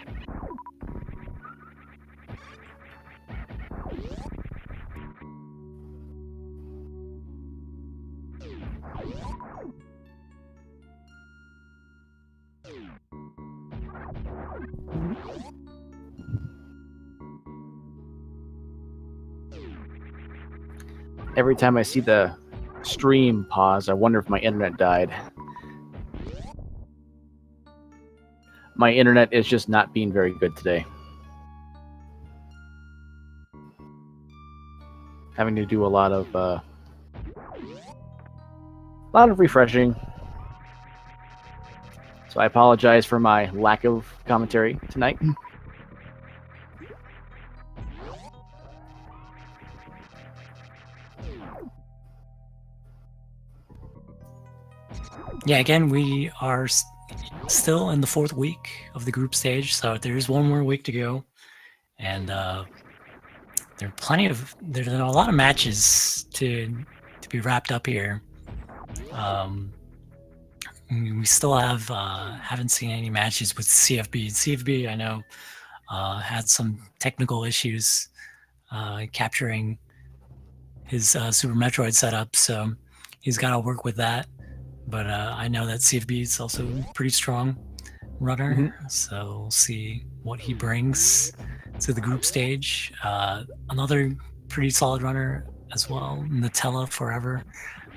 S2: Every time I see the stream pause, I wonder if my internet died. My internet is just not being very good today. Having to do a lot of refreshing. So I apologize for my lack of commentary tonight.
S1: Yeah, again, we are still in the 4th week of the group stage, so there's one more week to go, and there's a lot of matches to be wrapped up here. We still haven't seen any matches with CFB. CFB, I know, had some technical issues capturing his Super Metroid setup, so he's got to work with that. But I know that CFB is also a pretty strong runner, so we'll see what he brings to the group stage. Another pretty solid runner as well, Nutella Forever.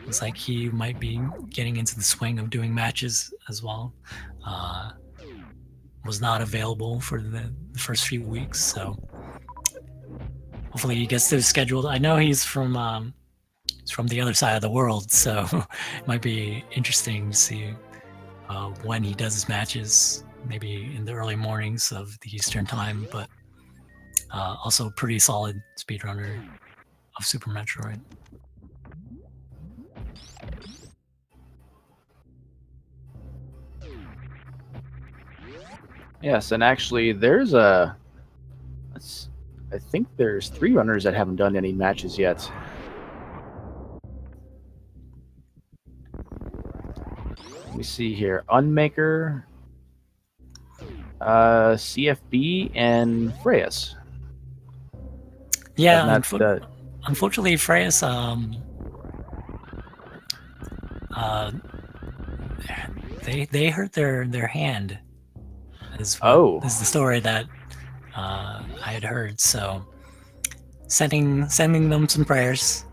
S1: Looks like he might be getting into the swing of doing matches as well. Was not available for the first few weeks, so hopefully he gets those scheduled. I know he's from the other side of the world, so it might be interesting to see when he does his matches, maybe in the early mornings of the Eastern time, but also a pretty solid speedrunner of Super Metroid.
S2: Yes, and actually I think there's 3 runners that haven't done any matches yet. Let me see here. Unmaker, CFB, and Freyas.
S1: Yeah, unfortunately, Freyas, they hurt their hand. Is the story that I had heard. So sending them some prayers.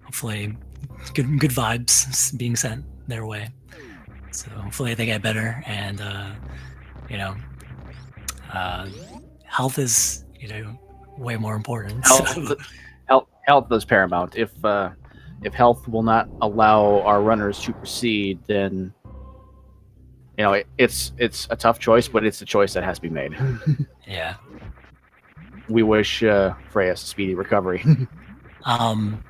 S1: Hopefully good vibes being sent their way. So hopefully they get better, and health is way more important.
S2: Health is paramount. If health will not allow our runners to proceed, then it's a tough choice, but it's a choice that has to be made.
S1: Yeah.
S2: We wish Freya a speedy recovery.
S1: On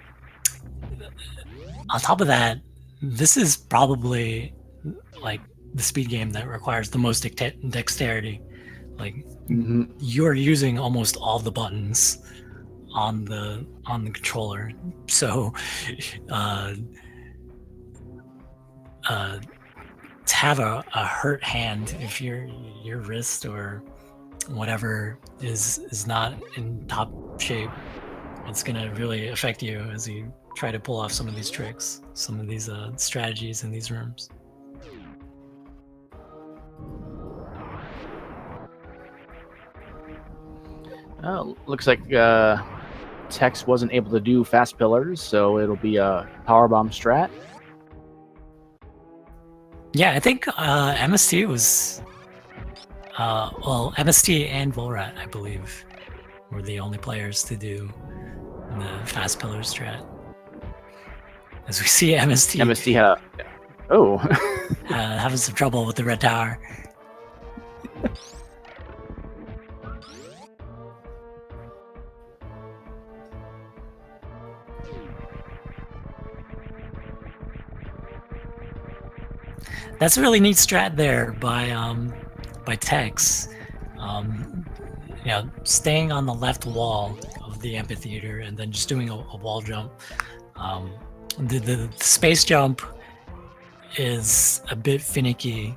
S1: top of that, this is probably like the speed game that requires the most dexterity. Like you're using almost all the buttons on the controller, so to have a hurt hand if your wrist or whatever is not in top shape, it's gonna really affect you as you try to pull off some of these tricks, some of these strategies in these rooms.
S2: Looks like Tex wasn't able to do fast pillars, so it'll be a powerbomb strat.
S1: Yeah, I think MST was MST and V0lrat, I believe, were the only players to do the fast pillar strat. As we see, MST
S2: had
S1: having some trouble with the red tower. That's a really neat strat there by Tex. Staying on the left wall of the amphitheater and then just doing a wall jump. The space jump is a bit finicky,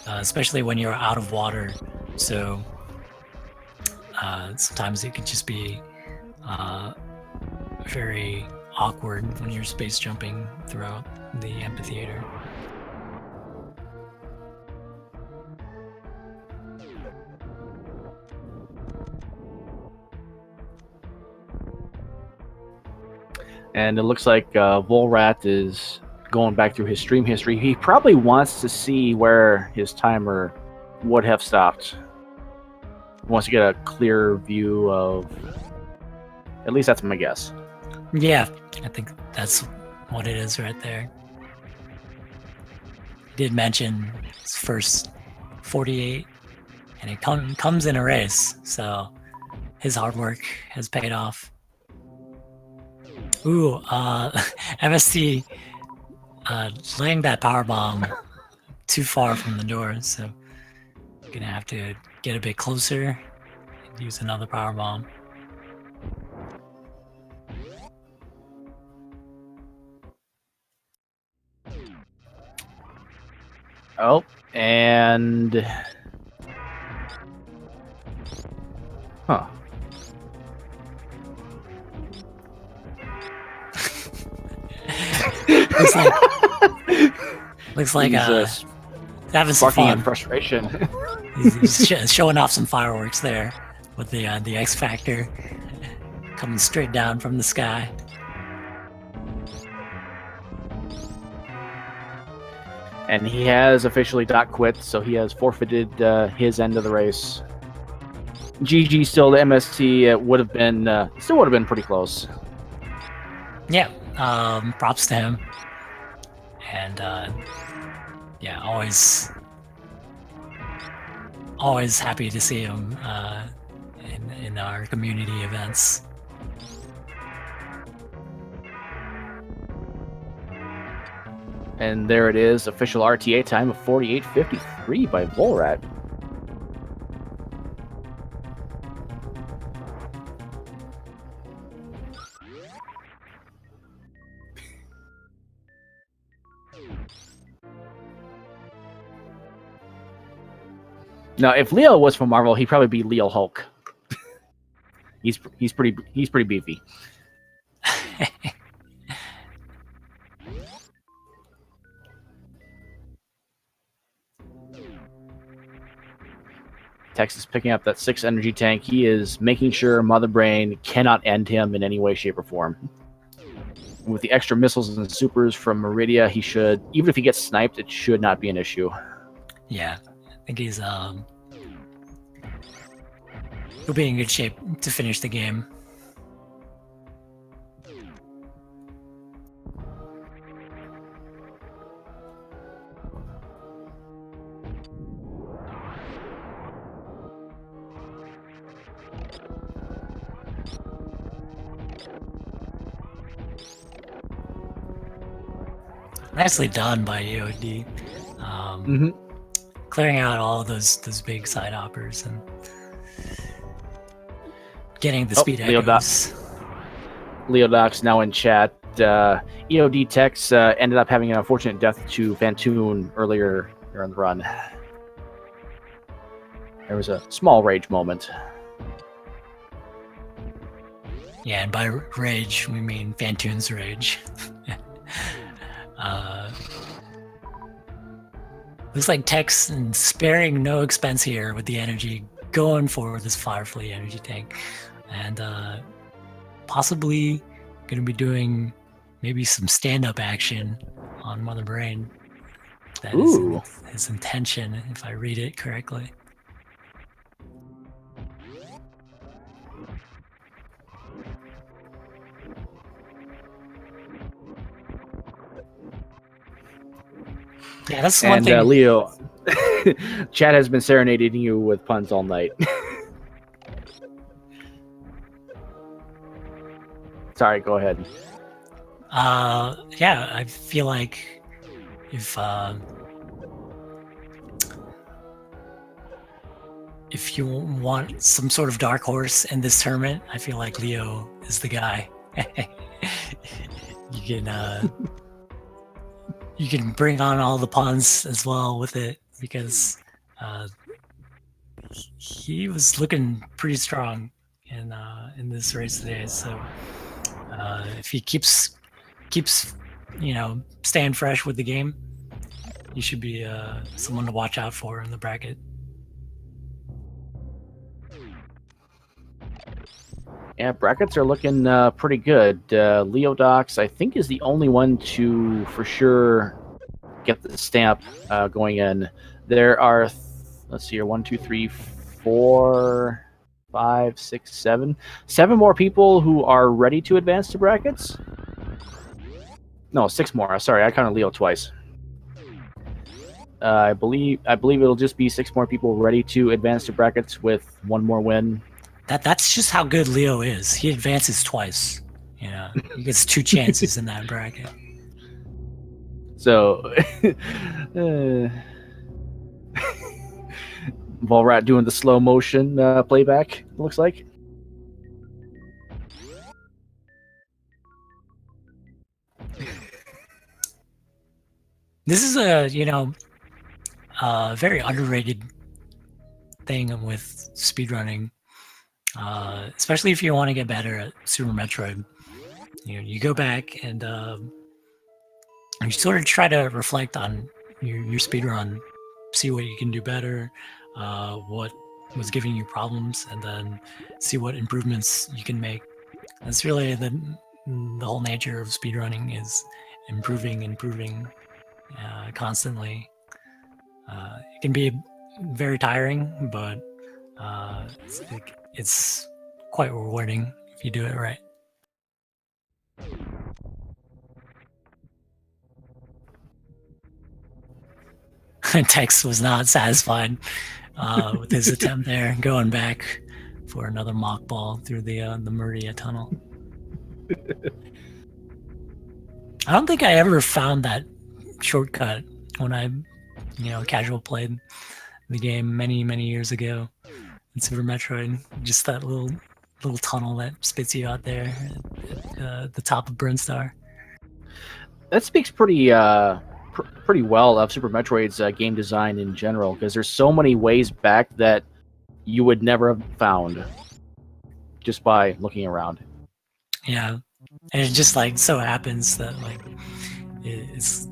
S1: especially when you're out of water. So sometimes it can just be very awkward when you're space jumping throughout the amphitheater.
S2: And it looks like V0lrat is going back through his stream history. He probably wants to see where his timer would have stopped. He wants to get a clear view of... At least that's my guess.
S1: Yeah, I think that's what it is right there. He did mention his first 48, and it comes in a race, so his hard work has paid off. Ooh, MST laying that power bomb too far from the door, so gonna have to get a bit closer and use another power bomb.
S2: Oh, and... Huh.
S1: looks like
S2: he's
S1: having some
S2: barking in
S1: fun.
S2: frustration.
S1: He's showing off some fireworks there with the X Factor coming straight down from the sky.
S2: And he has officially quit, so he has forfeited his end of the race. GG still to MST. It would have been still would have been pretty close.
S1: Yeah, props to him. And yeah, always happy to see him in our community events.
S2: And there it is, official RTA time of 48:53 by V0lrat. Now, if Leo was from Marvel, he'd probably be Leo Hulk. he's pretty beefy. Tex is picking up that 6 energy tank. He is making sure Mother Brain cannot end him in any way, shape, or form. And with the extra missiles and supers from Meridia, he should, even if he gets sniped, it should not be an issue.
S1: Yeah, I think he'll be in good shape to finish the game. Nicely done by EOD. Clearing out all those big side hoppers and getting the speed echoes.
S2: Leodox now in chat. EODTex ended up having an unfortunate death to Fantoon earlier in the run. There was a small rage moment.
S1: Yeah, and by rage, we mean Fantoon's rage. Looks like Tex sparing no expense here with the energy, going for this Firefly energy tank, and possibly going to be doing maybe some stand-up action on Mother Brain. That is his intention, if I read it correctly. Yeah, that's one thing.
S2: Leo, Chad has been serenading you with puns all night. Sorry, go ahead.
S1: Yeah, I feel like if you want some sort of dark horse in this tournament, I feel like Leo is the guy. You can bring on all the puns as well with it, because he was looking pretty strong in this race today. So if he keeps staying fresh with the game, he should be someone to watch out for in the bracket.
S2: Yeah, brackets are looking pretty good. Leodox, I think, is the only one to for sure get the stamp going in. There are, let's see here, 1, 2, 3, 4, 5, 6, 7. 7 more people who are ready to advance to brackets. No, 6 more. Sorry, I counted Leo twice. I believe it'll just be 6 more people ready to advance to brackets with 1 more win.
S1: That's just how good Leo is. He advances twice. Yeah, he gets 2 chances in that bracket.
S2: So, V0lrat doing the slow motion playback. It looks like.
S1: This is a very underrated thing with speedrunning, especially if you want to get better at Super Metroid. You go back and you sort of try to reflect on your speedrun, see what you can do better, what was giving you problems, and then see what improvements you can make. That's really the whole nature of speedrunning, is improving constantly. It can be very tiring, but it's quite rewarding if you do it right. Tex was not satisfied with his attempt there, going back for another mock ball through the Maria tunnel. I don't think I ever found that shortcut when I, casual played the game many years ago in Super Metroid. Just that little tunnel that spits you out there at the top of Brinstar.
S2: That speaks pretty well of Super Metroid's game design in general, because there's so many ways back that you would never have found just by looking around.
S1: Yeah, and it just like so happens that like it's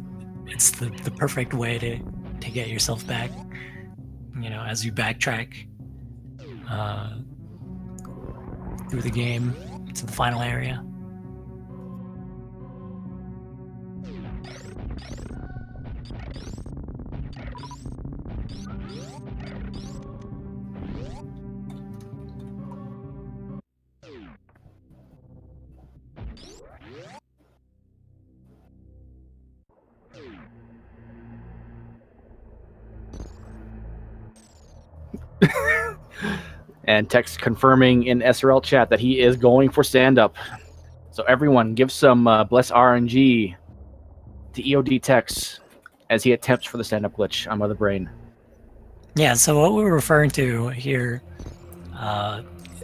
S1: the perfect way to get yourself back. As you backtrack through the game to the final area.
S2: And Tex confirming in SRL chat that he is going for stand-up. So everyone, give some bless RNG to EODTex as he attempts for the stand-up glitch on Mother Brain.
S1: Yeah, so what we're referring to here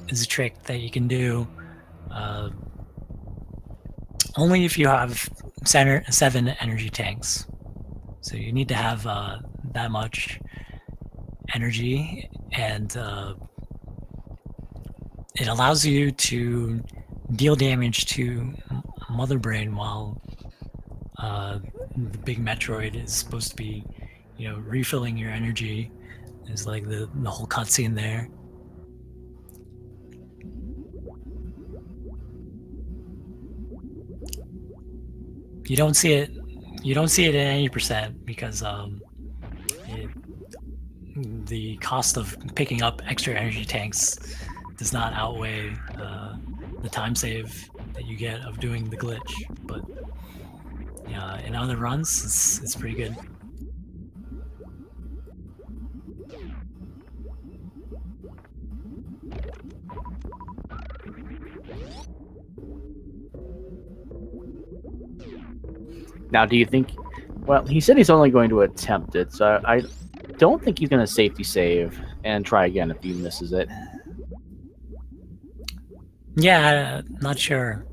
S1: is a trick that you can do only if you have 7 energy tanks. So you need to have that much energy, and it allows you to deal damage to Mother Brain while the big Metroid is supposed to be, refilling your energy. There's like the whole cutscene there. You don't see it. You don't see it at any percent because the cost of picking up extra energy tanks does not outweigh the time save that you get of doing the glitch. But in other runs, it's pretty good.
S2: Now, do you think... Well, he said he's only going to attempt it, so I don't think he's going to safety save and try again if he misses it.
S1: Yeah, not sure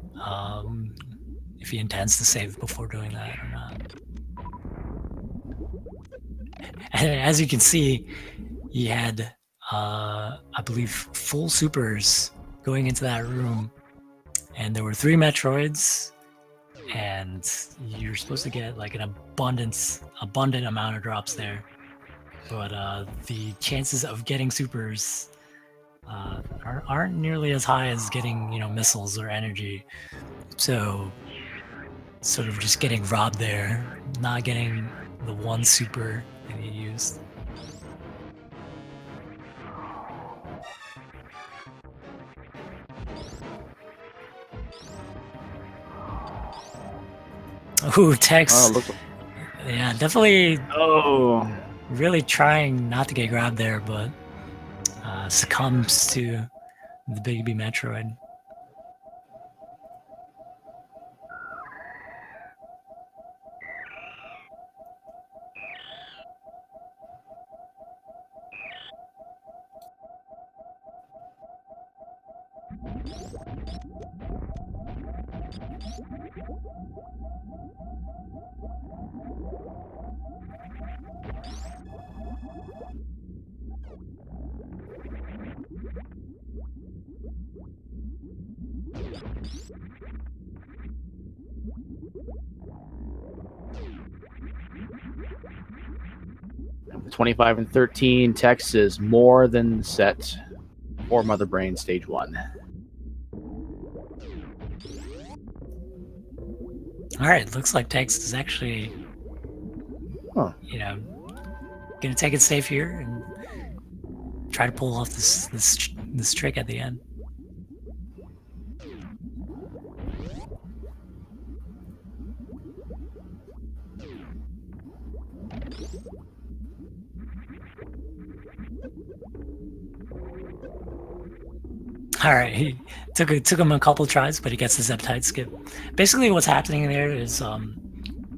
S1: if he intends to save before doing that or not. And as you can see, he had, I believe, full supers going into that room, and there were 3 Metroids, and you're supposed to get like an abundant amount of drops there. But the chances of getting supers aren't nearly as high as getting, you know, missiles or energy. So sort of just getting robbed there, not getting the one super that he used. Ooh, Tex.
S2: Oh, look.
S1: Yeah, definitely
S2: Oh,
S1: really trying not to get grabbed there, but succumbs to the baby Metroid.
S2: with 25 and 13, Tex is more than set for Mother Brain Stage 1.
S1: All right, looks like Tex is actually, you know, gonna take it safe here and try to pull off this trick at the end. All right, he took him a couple tries, but he gets the Zeptide skip. Basically, what's happening there is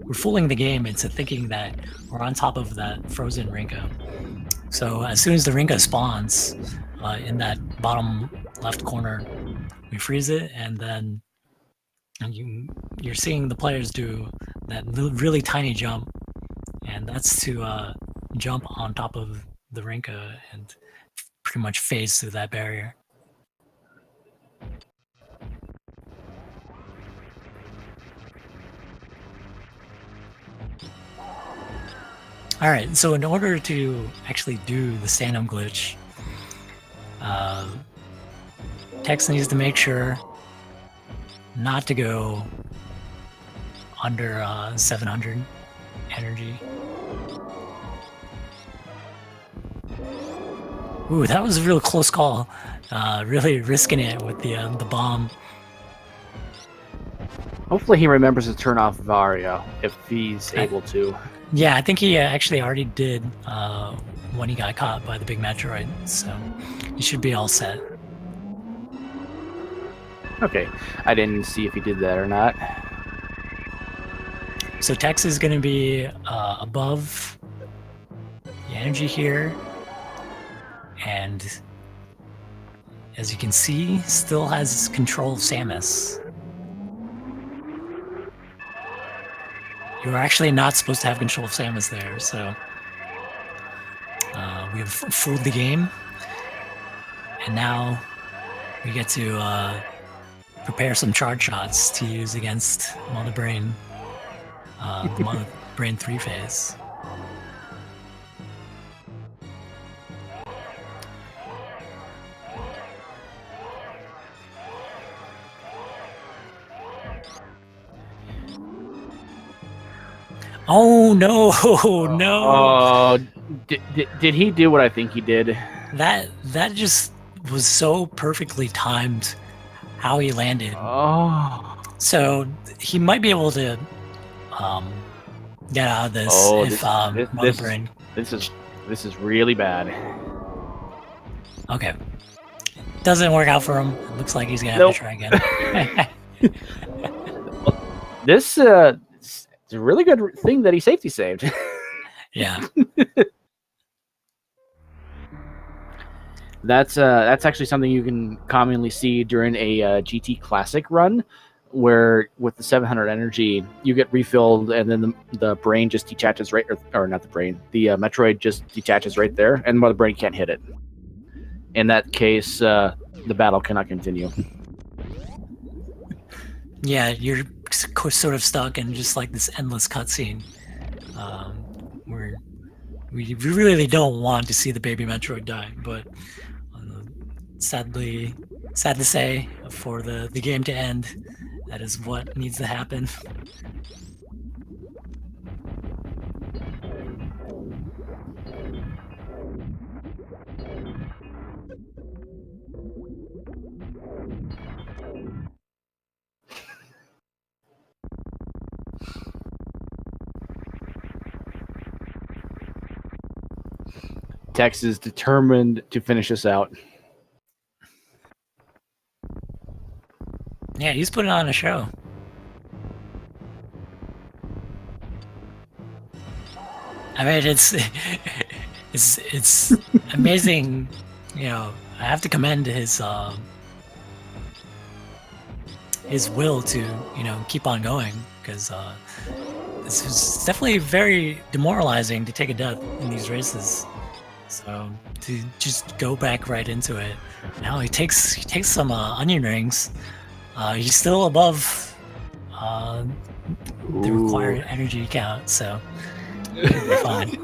S1: we're fooling the game into thinking that we're on top of that frozen Rinka. So as soon as the Rinka spawns in that bottom left corner, we freeze it, and then you're seeing the players do that really tiny jump, and that's to jump on top of the Rinka and pretty much phase through that barrier. All right, so in order to actually do the stand-up glitch, Tex needs to make sure not to go under 700 energy. Ooh, that was a real close call. Really risking it with the bomb.
S2: Hopefully he remembers to turn off Varia if he's able to.
S1: Yeah, I think he actually already did when he got caught by the big Metroid, so he should be all set.
S2: Okay, I didn't see if he did that or not.
S1: So Tex is going to be above the energy here, and as you can see, still has control of Samus. You are actually not supposed to have control of Samus there, so we have fooled the game, and now we get to prepare some charge shots to use against Mother Brain, the Mother Brain 3 phase. Oh no, no!
S2: Oh, did he do what I think he did?
S1: That just was so perfectly timed how he landed.
S2: Oh.
S1: So he might be able to get out of this if Mother Brain.
S2: This is really bad.
S1: Okay. Doesn't work out for him. It looks like he's gonna have to try again.
S2: This it's a really good thing that he safety saved.
S1: Yeah.
S2: That's actually something you can commonly see during a GT Classic run, where with the 700 energy you get refilled, and then the brain just detaches right, or not the brain, the Metroid just detaches right there, and the brain can't hit it. In that case, the battle cannot continue.
S1: Yeah, you're sort of stuck in just like this endless cutscene, where we really don't want to see the baby Metroid die, but sad to say, for the game to end. That is what needs to happen.
S2: Tex is determined to finish this out.
S1: Yeah, he's putting on a show. I mean, it's amazing. You know, I have to commend his will to, you know, keep on going, because this is definitely very demoralizing to take a death in these races. So to just go back right into it. Now he takes some onion rings. He's still above the required energy count, so he'll be fine.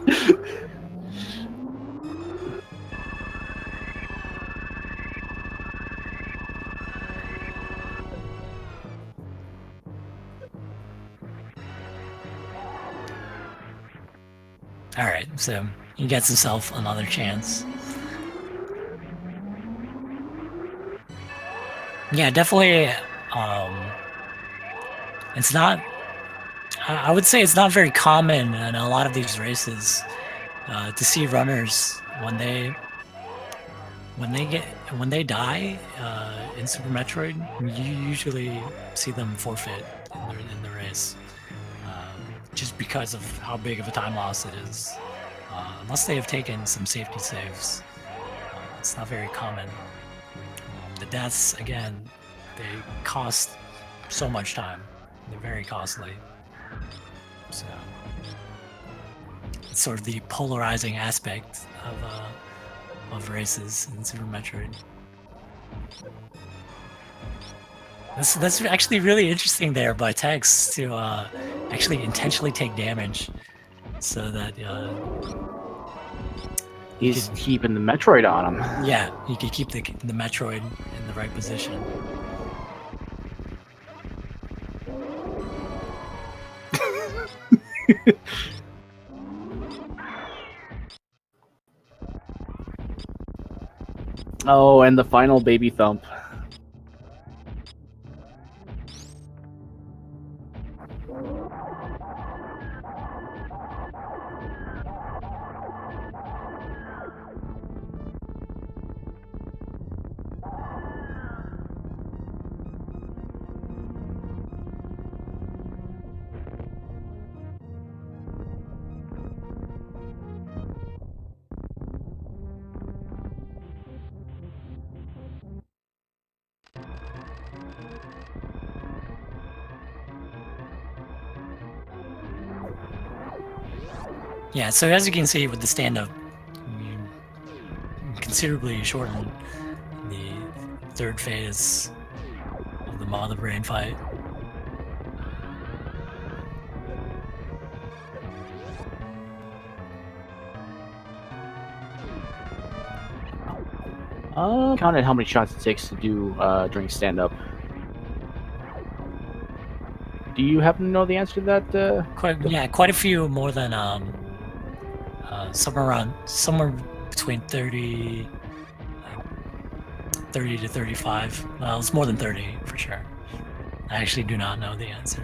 S1: All right, so he gets himself another chance. Yeah, definitely. It's not. I would say it's not very common in a lot of these races to see runners when they die in Super Metroid. You usually see them forfeit in the race, just because of how big of a time loss it is. Unless they have taken some safety saves, it's not very common. The deaths, again, they cost so much time. They're very costly. So it's sort of the polarizing aspect of races in Super Metroid. That's actually really interesting there by Tex to actually intentionally take damage, so that
S2: he's keeping the Metroid on him.
S1: Yeah, he could keep the Metroid in the right position.
S2: Oh, and the final baby thump.
S1: Yeah, so as you can see with the stand-up, you considerably shorten the third phase of the Mother Brain fight.
S2: Counted how many shots it takes to do during stand-up. Do you happen to know the answer to that?
S1: Quite a few more than somewhere between 30 to 35. Well, it's more than 30 for sure. I actually do not know the answer.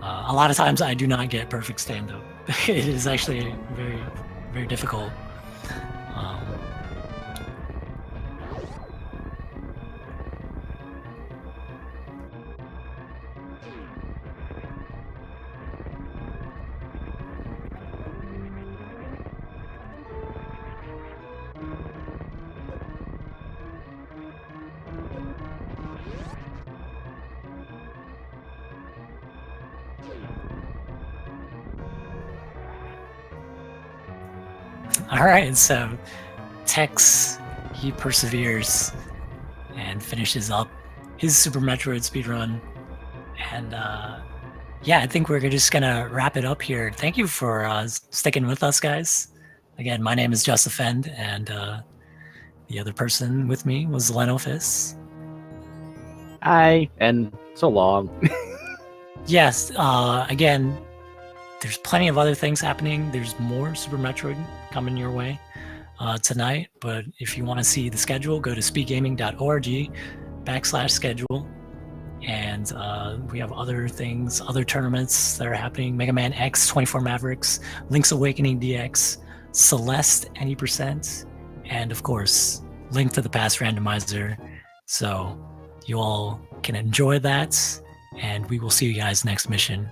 S1: A lot of times I do not get perfect stand-up. It is actually very, very difficult. All right, so Tex, he perseveres and finishes up his Super Metroid speedrun. And yeah, I think we're just gonna wrap it up here. Thank you for sticking with us, guys. Again, my name is Just Offend, and The other person with me was Lenofis.
S2: Hi, and so long.
S1: Yes, again, there's plenty of other things happening. There's more Super Metroid coming your way tonight. But if you want to see the schedule, go to speedgaming.org/schedule. And we have other things, other tournaments that are happening. Mega Man X, 24 Mavericks, Link's Awakening DX, Celeste, any percent, and of course, Link to the Past randomizer. So you all can enjoy that, and we will see you guys next mission.